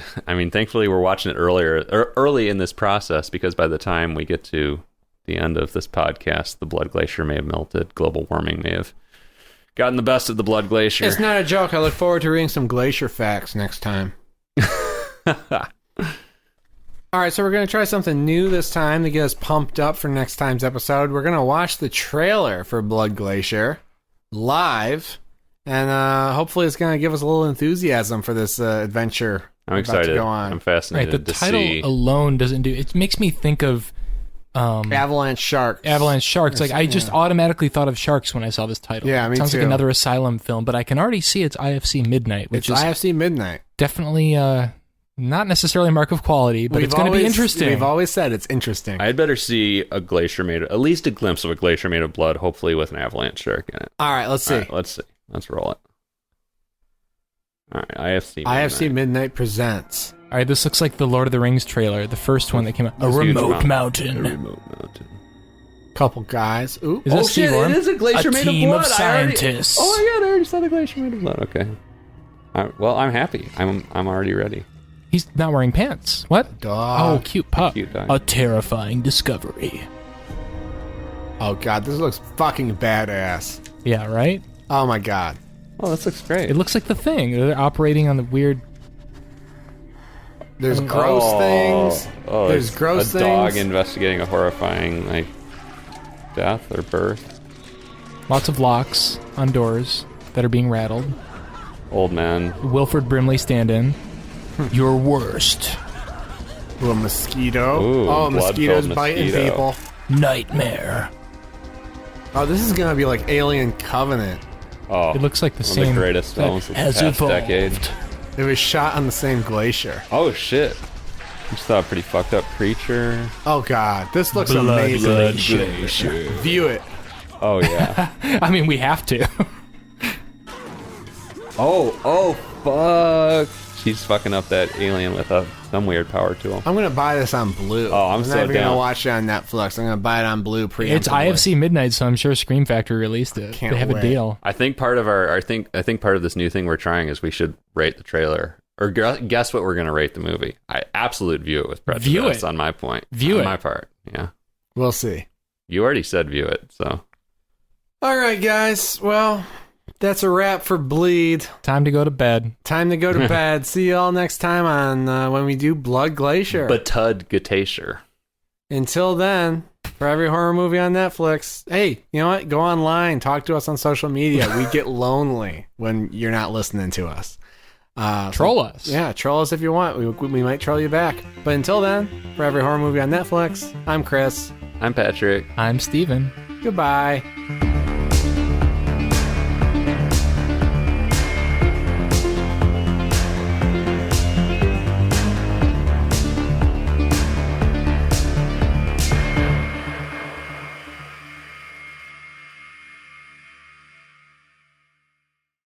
Speaker 3: watching it early in this process, because by the time we get to the end of this podcast, the blood glacier may have melted. Global warming may have gotten the best of the blood glacier.
Speaker 1: It's not a joke. I look forward to reading some glacier facts next time. All right, so we're going to try something new this time to get us pumped up for next time's episode. We're going to watch the trailer for Blood Glacier live, and hopefully it's going to give us a little enthusiasm for this adventure.
Speaker 3: I'm excited.
Speaker 1: To go on.
Speaker 3: I'm fascinated
Speaker 2: Right, the
Speaker 3: to
Speaker 2: title
Speaker 3: see.
Speaker 2: alone doesn't do it. Makes me think of
Speaker 1: Avalanche Sharks.
Speaker 2: Avalanche Sharks. Like, I just automatically thought of sharks when I saw this title.
Speaker 1: Yeah, me
Speaker 2: Sounds
Speaker 1: too.
Speaker 2: like another Asylum film, but I can already see it's IFC Midnight, which
Speaker 1: It's
Speaker 2: is
Speaker 1: IFC Midnight.
Speaker 2: definitely not necessarily a mark of quality, but it's going to be interesting.
Speaker 1: We've always said it's interesting.
Speaker 3: I'd better see a glacier at least a glimpse of a glacier made of blood, hopefully with an avalanche shark in it.
Speaker 1: All right, let's see.
Speaker 3: All right, let's see. Let's roll it. All right, IFC Midnight.
Speaker 1: IFC Midnight presents.
Speaker 2: All right, this looks like the Lord of the Rings trailer, the first one that came out. A
Speaker 3: Huge
Speaker 2: remote
Speaker 3: A
Speaker 2: mountain.
Speaker 3: remote mountain.
Speaker 1: Couple guys. Ooh.
Speaker 2: Is that Steve Orm?
Speaker 3: It is a glacier
Speaker 2: A
Speaker 3: made
Speaker 2: team
Speaker 3: of
Speaker 2: of
Speaker 3: blood.
Speaker 2: scientists.
Speaker 3: Oh my god, I already saw the glacier made of blood. Okay. All right, well, I'm happy. I'm already ready.
Speaker 2: He's not wearing pants. What?
Speaker 1: Dog.
Speaker 2: Oh, cute pup.
Speaker 3: Cute dog.
Speaker 2: A terrifying discovery.
Speaker 1: Oh, God, this looks fucking badass.
Speaker 2: Yeah, right?
Speaker 1: Oh, my God.
Speaker 3: Oh, this looks great.
Speaker 2: It looks like The Thing. They're operating on the weird...
Speaker 1: There's gross things.
Speaker 3: Oh,
Speaker 1: There's
Speaker 3: it's
Speaker 1: gross
Speaker 3: a
Speaker 1: things.
Speaker 3: dog investigating a horrifying, like, death or birth.
Speaker 2: Lots of locks on doors that are being rattled.
Speaker 3: Old man.
Speaker 2: Wilford Brimley stand-in. Your worst.
Speaker 1: Ooh, a mosquito.
Speaker 3: Ooh,
Speaker 1: oh, mosquitoes
Speaker 3: blood-filled
Speaker 1: biting
Speaker 3: mosquito.
Speaker 1: people.
Speaker 2: Nightmare.
Speaker 1: Oh, this is going to be like Alien Covenant.
Speaker 3: Oh,
Speaker 2: It looks like the
Speaker 3: one
Speaker 2: same...
Speaker 3: of the greatest
Speaker 2: that
Speaker 3: films of the
Speaker 2: has
Speaker 3: past
Speaker 2: evolved.
Speaker 3: decade.
Speaker 1: It was shot on the same glacier.
Speaker 3: Oh, shit. Just saw a pretty fucked up creature.
Speaker 1: Oh, God. This looks
Speaker 2: Blood
Speaker 1: amazing.
Speaker 2: glacier.
Speaker 1: View it.
Speaker 3: Oh, yeah.
Speaker 2: I mean, we have to.
Speaker 3: Oh, fuck. She's fucking up that alien with some weird power to him.
Speaker 1: I'm gonna buy this on Blue.
Speaker 3: Oh, I'm so
Speaker 1: not even
Speaker 3: down.
Speaker 1: gonna watch it on Netflix. I'm gonna buy it on Blue preemptively.
Speaker 2: It's IFC Midnight, so I'm sure Scream Factory released it.
Speaker 1: Can't
Speaker 2: They have
Speaker 1: wait.
Speaker 2: a deal.
Speaker 3: I think part of I think part of this new thing we're trying is we should rate the trailer or guess what we're gonna rate the movie. I absolute view it with prejudice.
Speaker 2: View it.
Speaker 3: On my point.
Speaker 2: View
Speaker 3: on
Speaker 2: it.
Speaker 3: my part. Yeah.
Speaker 1: We'll see.
Speaker 3: You already said view it, so.
Speaker 1: All right, guys. Well, that's a wrap for Bleed.
Speaker 2: Time to go to bed.
Speaker 1: Time to go to bed. See you all next time on when we do Blood Glacier.
Speaker 3: Batud Glacier.
Speaker 1: Until then, for every horror movie on Netflix, hey, you know what? Go online. Talk to us on social media. We get lonely when you're not listening to us.
Speaker 2: Troll us.
Speaker 1: Yeah, troll us if you want. We might troll you back. But until then, for every horror movie on Netflix, I'm Chris.
Speaker 3: I'm Patrick.
Speaker 2: I'm Steven.
Speaker 1: Goodbye.